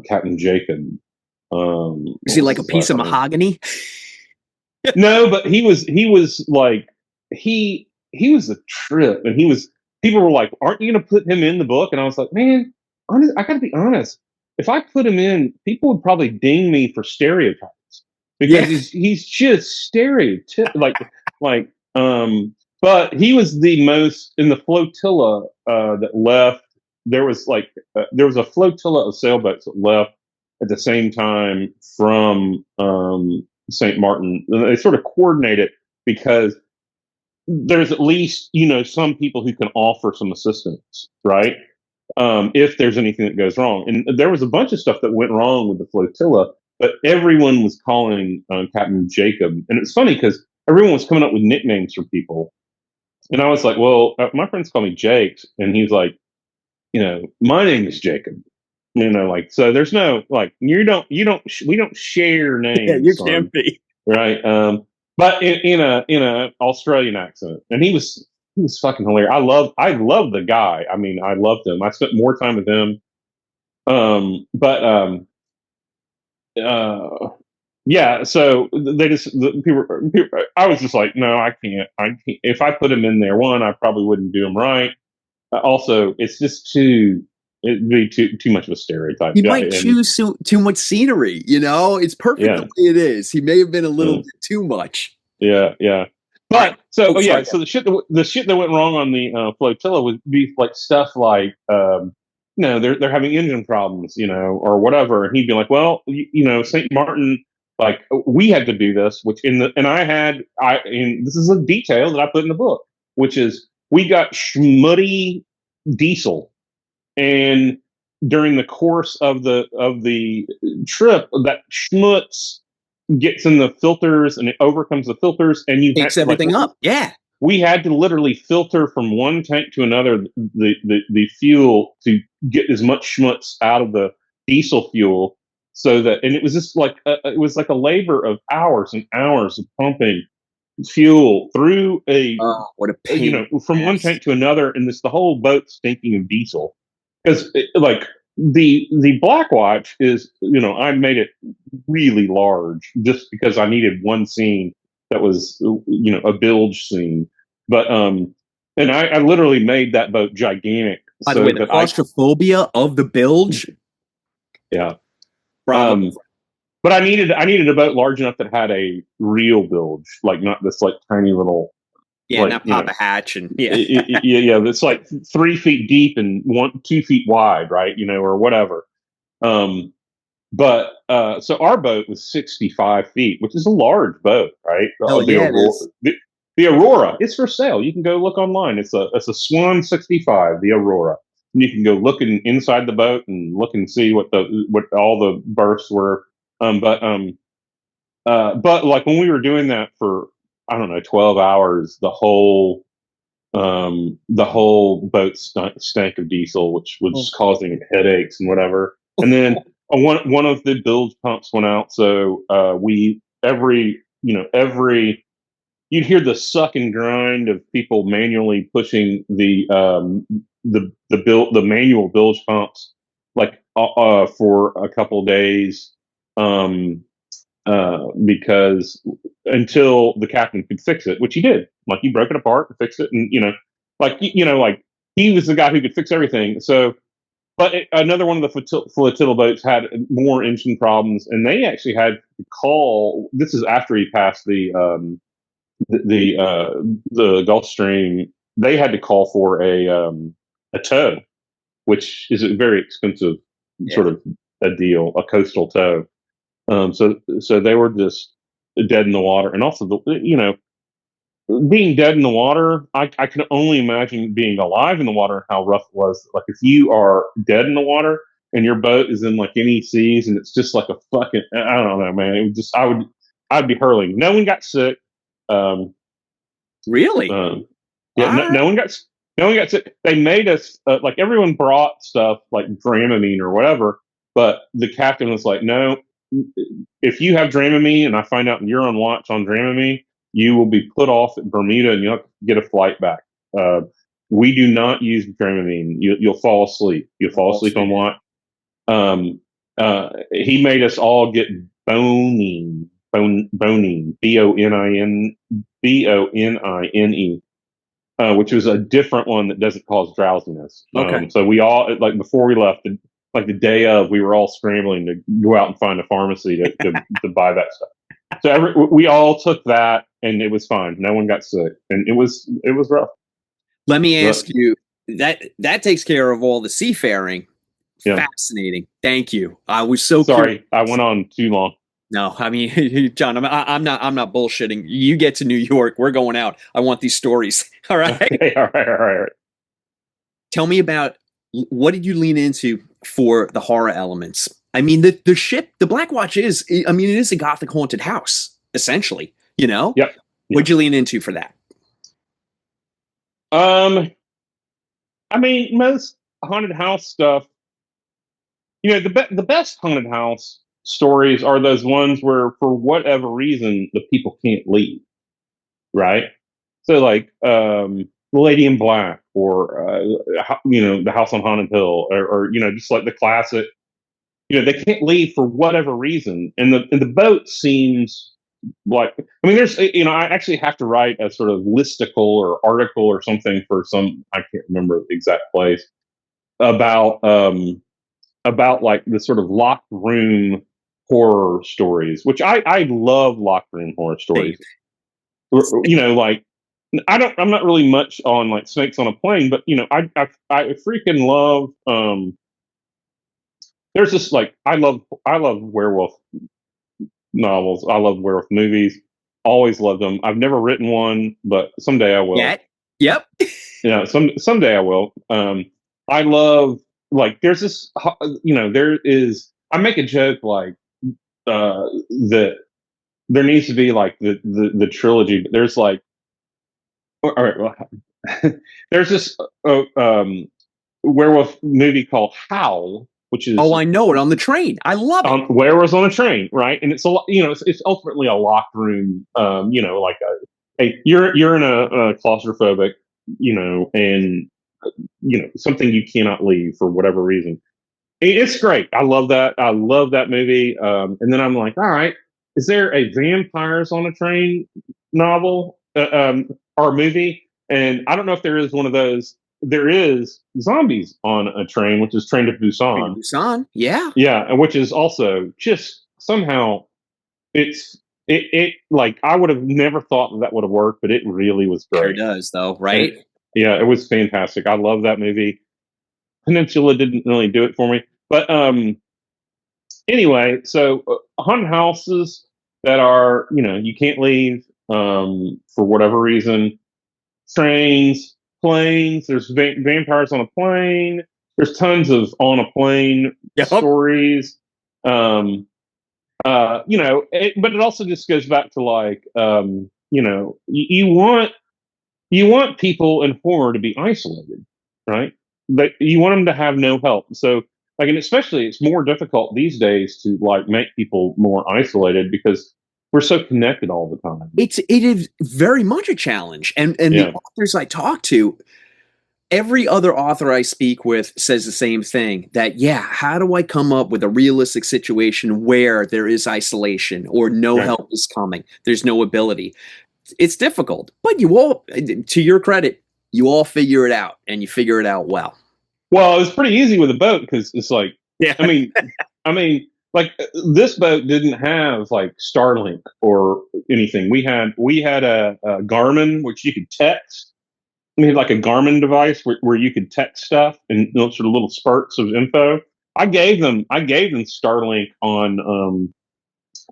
Captain Jacob. Is he like a piece of mahogany? No, but he was like, he was a trip, and people were like, aren't you going to put him in the book? And I was like, man, I got to be honest. If I put him in, people would probably ding me for stereotypes, because he's just stereotypical. But he was the most in the flotilla that left. There was a flotilla of sailboats that left at the same time from St. Martin. They sort of coordinated because there's at least, some people who can offer some assistance, right? If there's anything that goes wrong. And there was a bunch of stuff that went wrong with the flotilla, but everyone was calling Captain Jacob. And it's funny because everyone was coming up with nicknames for people. And I was like, well, my friends call me Jake. And he's like, my name is Jacob. So there's no, we don't share names. Yeah, you can't be. Right. But in a Australian accent. And he was fucking hilarious. I love the guy. I mean, I loved him. I spent more time with him. Yeah, so they people, I was just like, no, I can't. If I put him in there, one, I probably wouldn't do him right. Also, it's just it'd be too much of a stereotype. He might choose too much scenery, It's perfect the way it is. He may have been a little bit too much. Yeah. But so the shit that went wrong on the flotilla would be like stuff like they're having engine problems, or whatever, and he'd be like, well, St. Martin, like, we had to do this, and this is a detail that I put in the book, which is we got schmutty diesel, and during the course of the trip, that schmutz gets in the filters and it overcomes the filters, and you takes everything up. Yeah. We had to literally filter from one tank to another the fuel to get as much schmutz out of the diesel fuel, and it was just like a labor of hours and hours of pumping fuel through what a pain. From one tank to another, and the whole boat stinking of diesel. Because the Blackwatch is, I made it really large just because I needed one scene that was, a bilge scene. But and I literally made that boat gigantic. By the way, the claustrophobia of the bilge. Yeah. But I needed a boat large enough that had a real bilge, like not this tiny little. Yeah, not pop a hatch and yeah. It's like 3 feet deep and 2 feet wide, right? Or whatever. But so our boat was 65 feet, which is a large boat, right? The Aurora, it's for sale. You can go look online. It's a Swan 65, the Aurora. And you can go look inside the boat and look and see what all the berths were. But like when we were doing that for, I don't know, 12 hours, the whole boat stank of diesel, which was causing headaches and whatever. And then one of the bilge pumps went out, so you'd hear the suck and grind of people manually pushing the manual bilge pumps for a couple of days, because until the captain could fix it, which he did. Like, he broke it apart and fixed it, and he was the guy who could fix everything. So, but another one of the flotilla boats had more engine problems, and they actually had to call. This is after he passed the Gulf Stream. They had to call for a tow, which is a very expensive sort of a deal, a coastal tow. So they were just dead in the water, and also being dead in the water. I can only imagine being alive in the water, how rough it was. Like if you are dead in the water and your boat is in like any seas, and it's just like a fucking, I don't know, man. It would just I'd be hurling. No one got sick. Really? Yeah, no one got sick. They made us like everyone brought stuff like Dramamine or whatever, but the captain was like, "No, if you have Dramamine and I find out you're on watch on Dramamine, you will be put off at Bermuda and you'll have to get a flight back. We do not use Dramamine. You'll fall asleep. You'll fall asleep on watch." He made us all get boning, B-O-N-I-N, B-O-N-I-N-E, which was a different one that doesn't cause drowsiness. Okay. So we all, like before we left, like the day of, we were all scrambling to go out and find a pharmacy to buy that stuff. So we all took that, and it was fine. No one got sick, and it was rough. Let me ask you, that takes care of all the seafaring. Yeah. Fascinating. Thank you. I was so sorry. curious. I went on too long. No, I mean, John, I'm not bullshitting. You get to New York, we're going out. I want these stories. All right. Okay, all right. Tell me about, what did you lean into for the horror elements? I mean, the ship, the Blackwatch is, I mean, it is a Gothic haunted house, essentially. You know. Yep. What'd you lean into for that? I mean, most haunted house stuff. The best haunted house stories are those ones where, for whatever reason, the people can't leave, right? So, like The Lady in Black, or The House on Haunted Hill, or just like the classic. They can't leave for whatever reason, and the boat seems like. I mean, there's I actually have to write a sort of listicle or article or something for some, I can't remember the exact place, about like the sort of locked room horror stories, which I love locked room horror stories. Like I'm not really much on like Snakes on a Plane, but I freaking love there's this, like, I love werewolf novels. I love werewolf movies. Always loved them. I've never written one, but someday I will. Yep. Someday I will. I love, like, there's this, there is, I make a joke like that there needs to be like the trilogy, but there's like, all right, well, there's this werewolf movie called Howl, which is, I know it, on the train. I love it. Werewolves on a Train, right? And it's it's ultimately a locked room. Like you're in a claustrophobic, and something you cannot leave for whatever reason. It's great. I love that. I love that movie. And then I'm like, all right, is there a Vampires on a Train novel or movie? And I don't know if there is one of those. There is Zombies on a Train, which is Train to Busan. Busan, yeah. Yeah, and which is also just somehow it like, I would have never thought that would have worked, but it really was great. It does, though, right? Yeah, it was fantastic. I love that movie. Peninsula didn't really do it for me, but anyway, so haunted houses that are, you can't leave for whatever reason. Trains, planes. There's vampires on a plane. There's tons of on a plane stories. But it also just goes back to like, you want people in horror to be isolated, right? But you want them to have no help. So, like, and especially it's more difficult these days to like make people more isolated because we're so connected all the time. It is very much a challenge. And the authors I talk to, every other author I speak with says the same thing, that, how do I come up with a realistic situation where there is isolation or no help is coming? There's no ability. It's difficult, but you all, to your credit, you all figure it out, and you figure it out well. Well, it was pretty easy with a boat because it's like, Yeah. I mean, like this boat didn't have like Starlink or anything. We had a Garmin which you could text. We had like a Garmin device where you could text stuff and sort of little spurts of info. I gave them Starlink on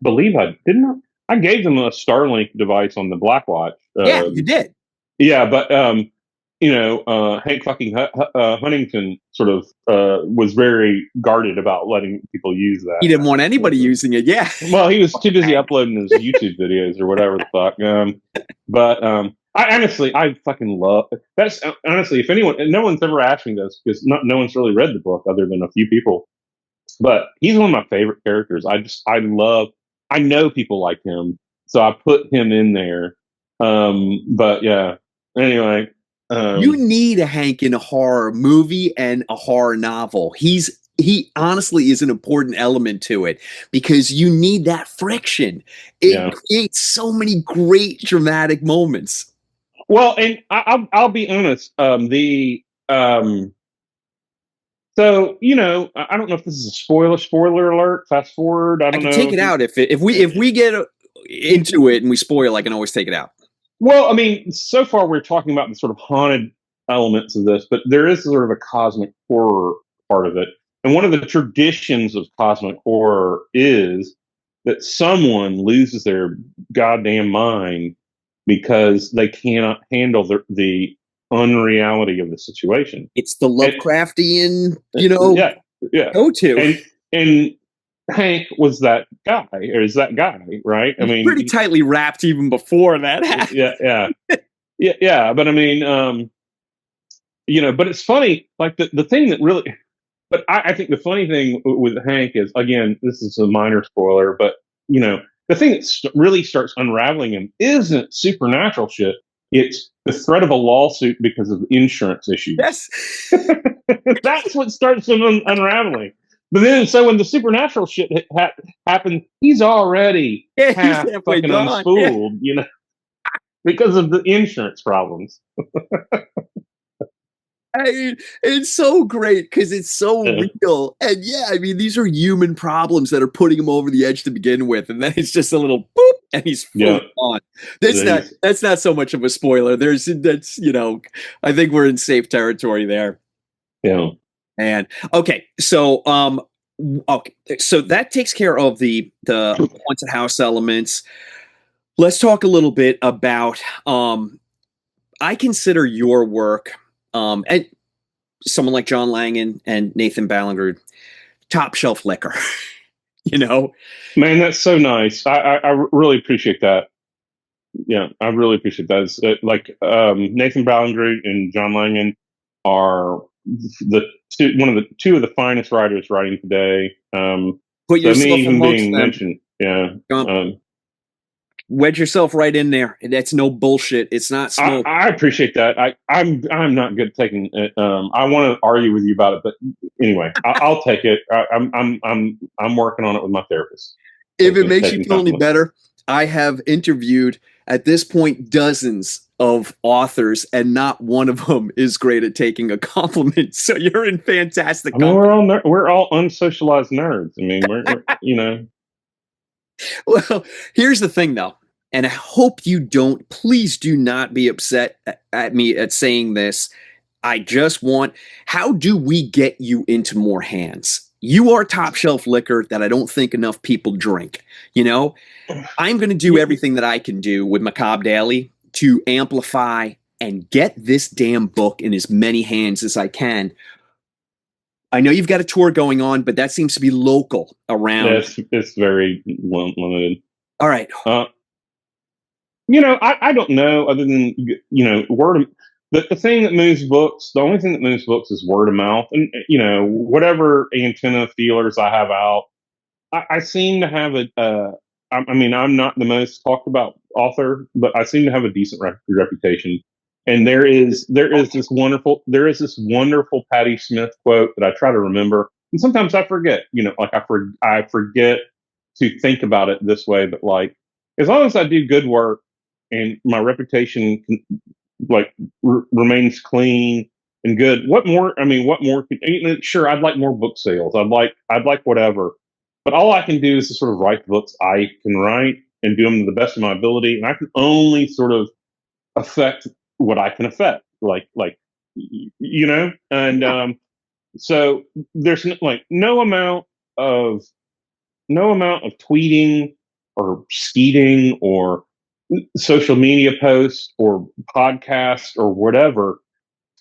believe I didn't I gave them a Starlink device on the Blackwatch. Yeah, you did. Yeah, but Hank fucking Huntington sort of was very guarded about letting people use that. He didn't want anybody using it. Yeah. Well, he was too busy uploading his YouTube videos or whatever the fuck. I fucking love that's honestly. If anyone, no one's ever asked me this because no one's really read the book other than a few people. But he's one of my favorite characters. I know people like him, so I put him in there. But yeah. Anyway, you need a Hank in a horror movie and a horror novel. He honestly is an important element to it because you need that friction. It creates so many great dramatic moments. Well, and I'll be honest. So I don't know if this is a spoiler alert. Fast forward. I don't know. Take it out if we get into it and we spoil. I can always take it out. Well, I mean, so far we're talking about the sort of haunted elements of this, but there is sort of a cosmic horror part of it. And one of the traditions of cosmic horror is that someone loses their goddamn mind because they cannot handle the unreality of the situation. It's the Lovecraftian, go-to. And Hank was that guy, or is that guy, right? I mean, pretty tightly wrapped even before that happened. Yeah. But I mean, but it's funny. Like the thing that really, but I think the funny thing with Hank is, again, this is a minor spoiler, but the thing that really starts unraveling him isn't supernatural shit. It's the threat of a lawsuit because of insurance issues. Yes, that's what starts him unraveling. But then, so when the supernatural shit happens, he's already half fucking unspooled, because of the insurance problems. It's so great because it's so real. And these are human problems that are putting him over the edge to begin with. And then it's just a little boop and he's full on. That's not so much of a spoiler. I think we're in safe territory there. Yeah. And okay, so so that takes care of the haunted house elements. Let's talk a little bit about I consider your work and someone like John Langan and Nathan Ballinger top shelf liquor. Man, that's so nice. I really appreciate that. Yeah, I really appreciate that. It's, Nathan Ballinger and John Langan are two of the finest writers writing today. Put yourself amongst them. Mentioned. Yeah. Wedge yourself right in there. That's no bullshit. It's not smoke. I appreciate that. I'm not good at taking it. I want to argue with you about it, but anyway, I'll take it. I'm working on it with my therapist. If it makes you feel any better, I have interviewed at this point dozens of authors, and not one of them is great at taking a compliment. So you're in fantastic. We're all unsocialized nerds. I mean, we're. Well, here's the thing, though, and I hope you please do not be upset at me at saying this. I just want, how do we get you into more hands? You are top shelf liquor that I don't think enough people drink. I'm going to do everything that I can do with Macabre Daily to amplify and get this damn book in as many hands as I can. I know you've got a tour going on, but that seems to be local around. Yeah, it's very limited. All right. I don't know other than, word of, the thing that moves books, the only thing that moves books is word of mouth. And, whatever antenna feelers I have out, I seem to have I'm not the most talked about author, but I seem to have a decent reputation. And there is this wonderful Patti Smith quote that I try to remember, and sometimes I forget. I forget to think about it this way. But as long as I do good work and my reputation remains clean and good. What more? I mean, what more? Sure, I'd like more book sales. I'd like whatever. But all I can do is to sort of write the books I can write and do them to the best of my ability. And I can only sort of affect what I can affect, And so there's no amount of tweeting or skeeting or social media posts or podcast or whatever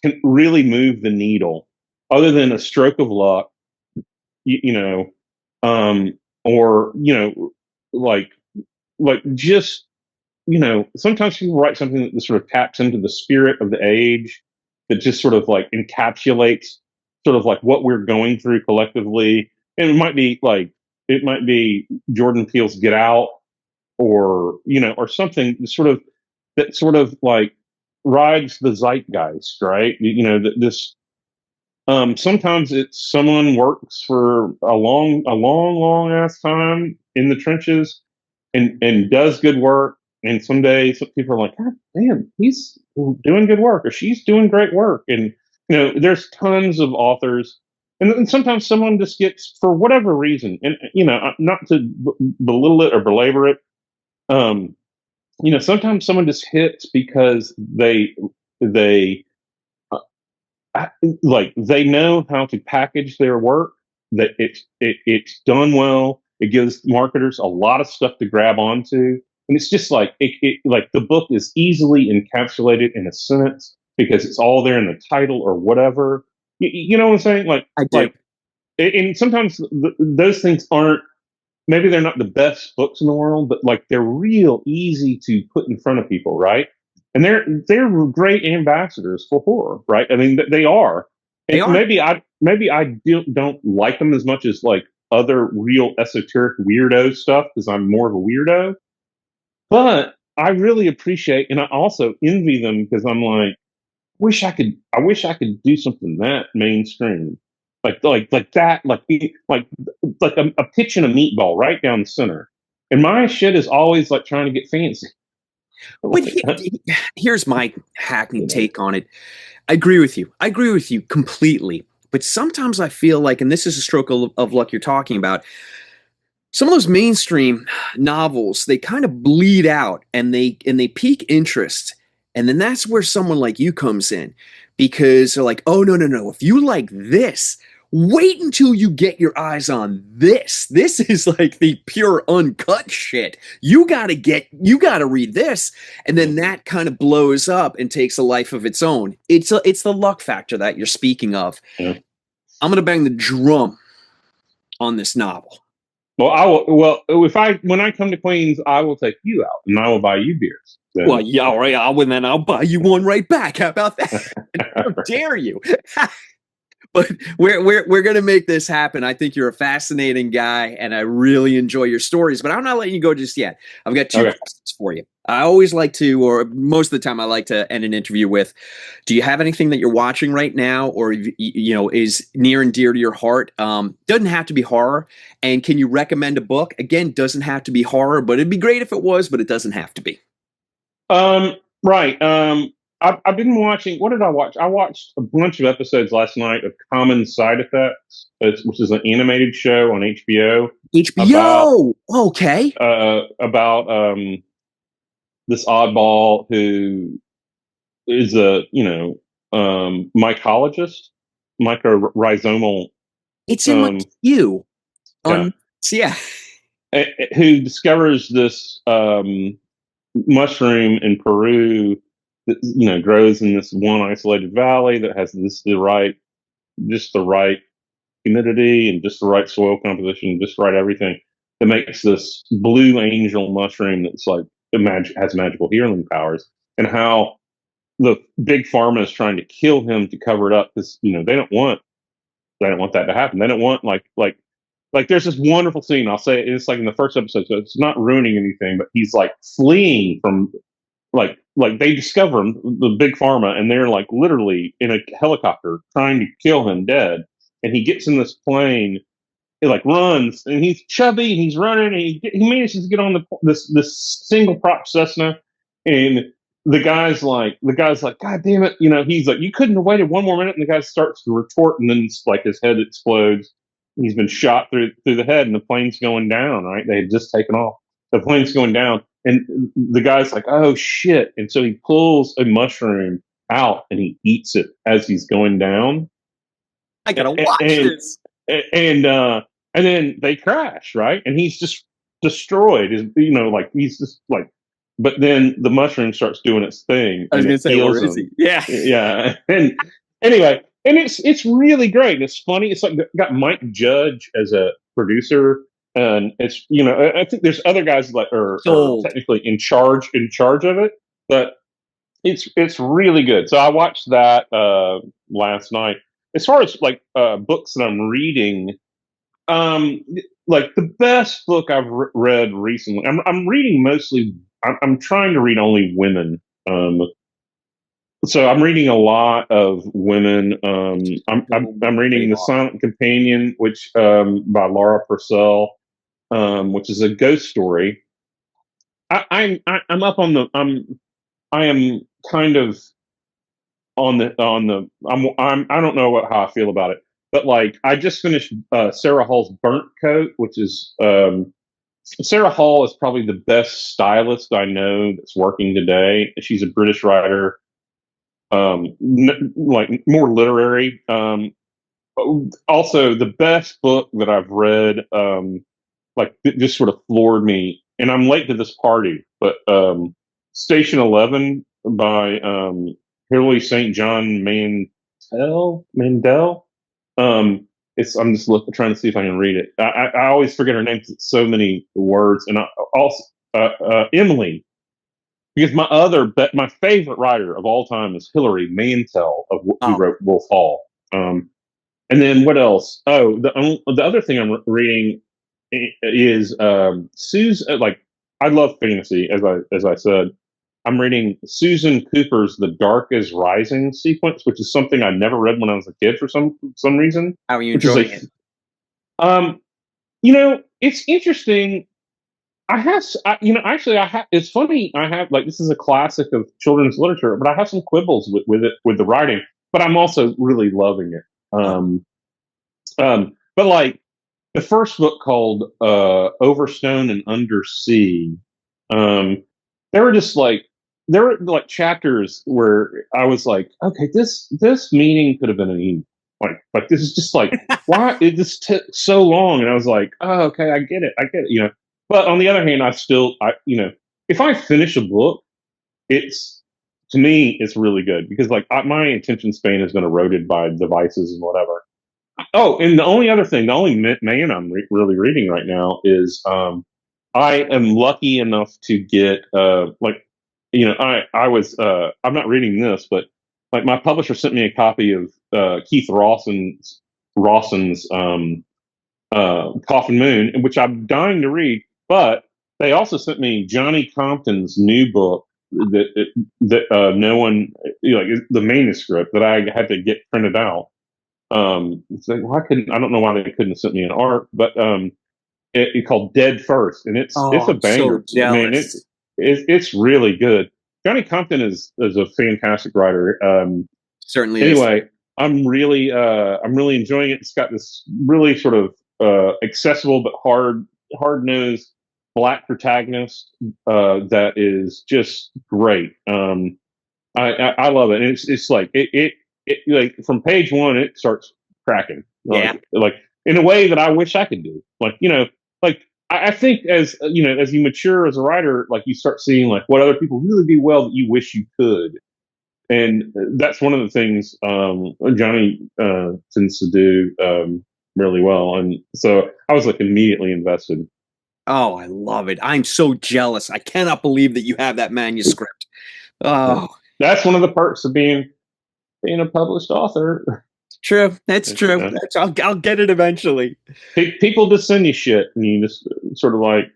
can really move the needle, other than a stroke of luck, or just sometimes people write something that sort of taps into the spirit of the age, that just sort of like encapsulates sort of like what we're going through collectively. And it might be Jordan Peele's Get Out, or something that sort of like rides the zeitgeist, right? Sometimes it's someone works for a long ass time in the trenches and does good work. And someday some people are like, God damn, he's doing good work, or she's doing great work. And, there's tons of authors. And sometimes someone just gets, for whatever reason, and, not to belittle it or belabor it, sometimes someone just hits because they they know how to package their work, that it's done well. It gives marketers a lot of stuff to grab onto, and it's just like like the book is easily encapsulated in a sentence because it's all there in the title or whatever. You know what I'm saying? I do. And sometimes those things aren't. Maybe they're not the best books in the world, but like they're real easy to put in front of people, right? And they're great ambassadors for horror, right? I mean, they are. And They are. Maybe I don't like them as much as like other real esoteric weirdo stuff, because I'm more of a weirdo. But I really appreciate, and I also envy them, because I'm like, I wish I could do something that mainstream, like that, like a pitch and a meatball right down the center. And my shit is always like trying to get fancy. But here's my hackneyed take on it. I agree with you. I agree with you completely. But sometimes I feel like, and this is a stroke of luck you're talking about, some of those mainstream novels, they kind of bleed out, and they pique interest. And then that's where someone like you comes in, because they're like, oh, no. If you like this, wait until you get your eyes on this. This is like the pure uncut shit. You got to read this. And then that kind of blows up and takes a life of its own. It's the luck factor that you're speaking of. Yeah. I'm going to bang the drum on this novel. Well, I will. Well, when I come to Queens, I will take you out and I will buy you beers. So. Well, yeah, all right. Then I'll buy you one right back. How about that? How dare you? But we're gonna make this happen. I think you're a fascinating guy, and I really enjoy your stories. But I'm not letting you go just yet. I've got two questions for you. I always like to, or most of the time, I like to end an interview with: do you have anything that you're watching right now, or is near and dear to your heart? Doesn't have to be horror. And can you recommend a book? Again, doesn't have to be horror, but it'd be great if it was. But it doesn't have to be. Right. I've been watching. What did I watch? I watched a bunch of episodes last night of Common Side Effects, which is an animated show on HBO. HBO. Okay. About this oddball who is a mycologist, mycorrhizomal. It's in my queue. Yeah. Who discovers this mushroom in Peru that grows in this one isolated valley that has just the right humidity and just the right soil composition, just right everything that makes this blue angel mushroom that's like has magical healing powers, and how the big pharma is trying to kill him to cover it up, because they don't want that to happen. They don't want like there's this wonderful scene. I'll say it's like in the first episode, so it's not ruining anything, but he's like fleeing from like they discover him, the big pharma, and they're like literally in a helicopter trying to kill him dead. And he gets in this plane, he like runs, and he's chubby, and he's running, and he manages to get on this single prop Cessna, and the guy's like, God damn it, he's like, you couldn't have waited one more minute, and the guy starts to retort, and then it's like his head explodes. He's been shot through the head, and the plane's going down. Right, they had just taken off. The plane's going down, and the guy's like, oh shit, and so he pulls a mushroom out and he eats it as he's going down. I gotta watch this. And then they crash, right? And he's just destroyed. Like he's just like. But then the mushroom starts doing its thing. I was gonna say, where is he? Yeah, yeah. And anyway, and it's really great. It's funny. It's like got Mike Judge as a producer, and it's I think there's other guys that are technically in charge of it, but it's really good. So I watched that last night. As far as like books that I'm reading, like the best book I've read recently, I'm reading mostly. I'm trying to read only women. So I'm reading a lot of women. I'm reading The Silent Companion, which by Laura Purcell, which is a ghost story. I'm up on the I am kind of on the I don't know how I feel about it, but like I just finished Sarah Hall's Burnt Coat, which is Sarah Hall is probably the best stylist I know that's working today. She's a British writer, like more literary. Also, the best book that I've read, like just sort of floored me. And I'm late to this party, but Station 11 by Hilary St. John Mandel. I'm just trying to see if I can read it. I always forget her name because it's so many words. And also Emily, because my favorite writer of all time is Hilary Mantel who wrote Wolf Hall. And then what else? Oh, the other thing I'm reading is Susan. Like I love fantasy, as I said. I'm reading Susan Cooper's The Dark is Rising sequence, which is something I never read when I was a kid for some reason. How are you enjoying it? It's interesting. It's funny. I have like this is a classic of children's literature, but I have some quibbles with it, with the writing. But I'm also really loving it. But like the first book called Overstone and Undersea, there were like chapters where I was like, okay, this meaning could have been an email. Like this is just like why it just took so long, and I was like, oh, okay, I get it. But on the other hand, if I finish a book, to me it's really good because like my attention span has been eroded by devices and whatever. Oh, and the only man I'm really reading right now is I am lucky enough to get I'm not reading this, but like my publisher sent me a copy of Keith Rawson's Coffin Moon, which I'm dying to read. But they also sent me Johnny Compton's new book that no one the manuscript that I had to get printed out. It's like, I don't know why they couldn't have sent me an art, but it called Dead First, and it's a banger. So jealous. It's really good. Johnny Compton is a fantastic writer. Certainly. Anyway, I'm really enjoying it. It's got this really sort of accessible but hard-nosed Black protagonist that is just great. I love it, and it's like it like from page one it starts cracking. Like in a way that I wish I could do. Like I think as you mature as a writer, like you start seeing like what other people really do well that you wish you could, and that's one of the things Johnny tends to do really well. And so I was like immediately invested. Oh, I love it! I'm so jealous. I cannot believe that you have that manuscript. Oh, that's one of the perks of being a published author. True. That's true. I'll get it eventually. People just send you shit, and you just sort of like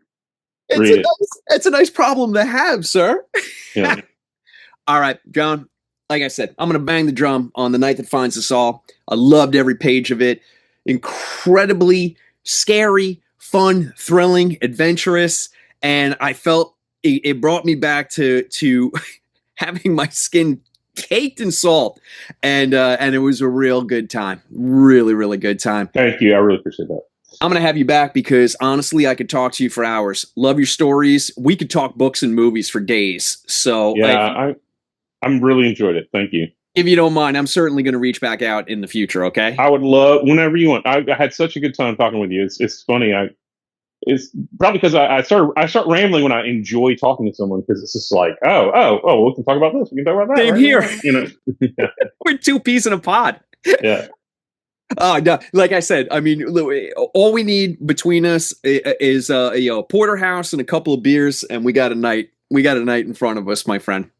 read it. It's a nice problem to have, sir. Yeah. All right, John. Like I said, I'm going to bang the drum on The Night That Finds Us All. I loved every page of it. Incredibly scary, fun, thrilling, adventurous, and I felt it brought me back to having my skin caked in salt, and it was a real good time. Really, really good time. Thank you. I really appreciate that. I'm going to have you back because honestly, I could talk to you for hours. Love your stories. We could talk books and movies for days. So yeah, I'm really enjoyed it. Thank you. If you don't mind, I'm certainly going to reach back out in the future. Okay. I would love whenever you want. I had such a good time talking with you. It's funny. It's probably because I start rambling when I enjoy talking to someone because it's just like, oh, we can talk about this. We can talk about that. Same right? here. You know, We're two peas in a pod. Yeah. No, like I said, I mean, all we need between us is a porterhouse and a couple of beers, and we got a night. We got a night in front of us, my friend.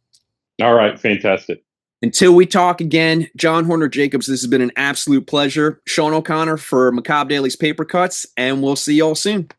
All right, fantastic. Until we talk again, John Horner Jacobs, this has been an absolute pleasure. Sean O'Connor for Macabre Daily's Paper Cuts, and we'll see y'all soon.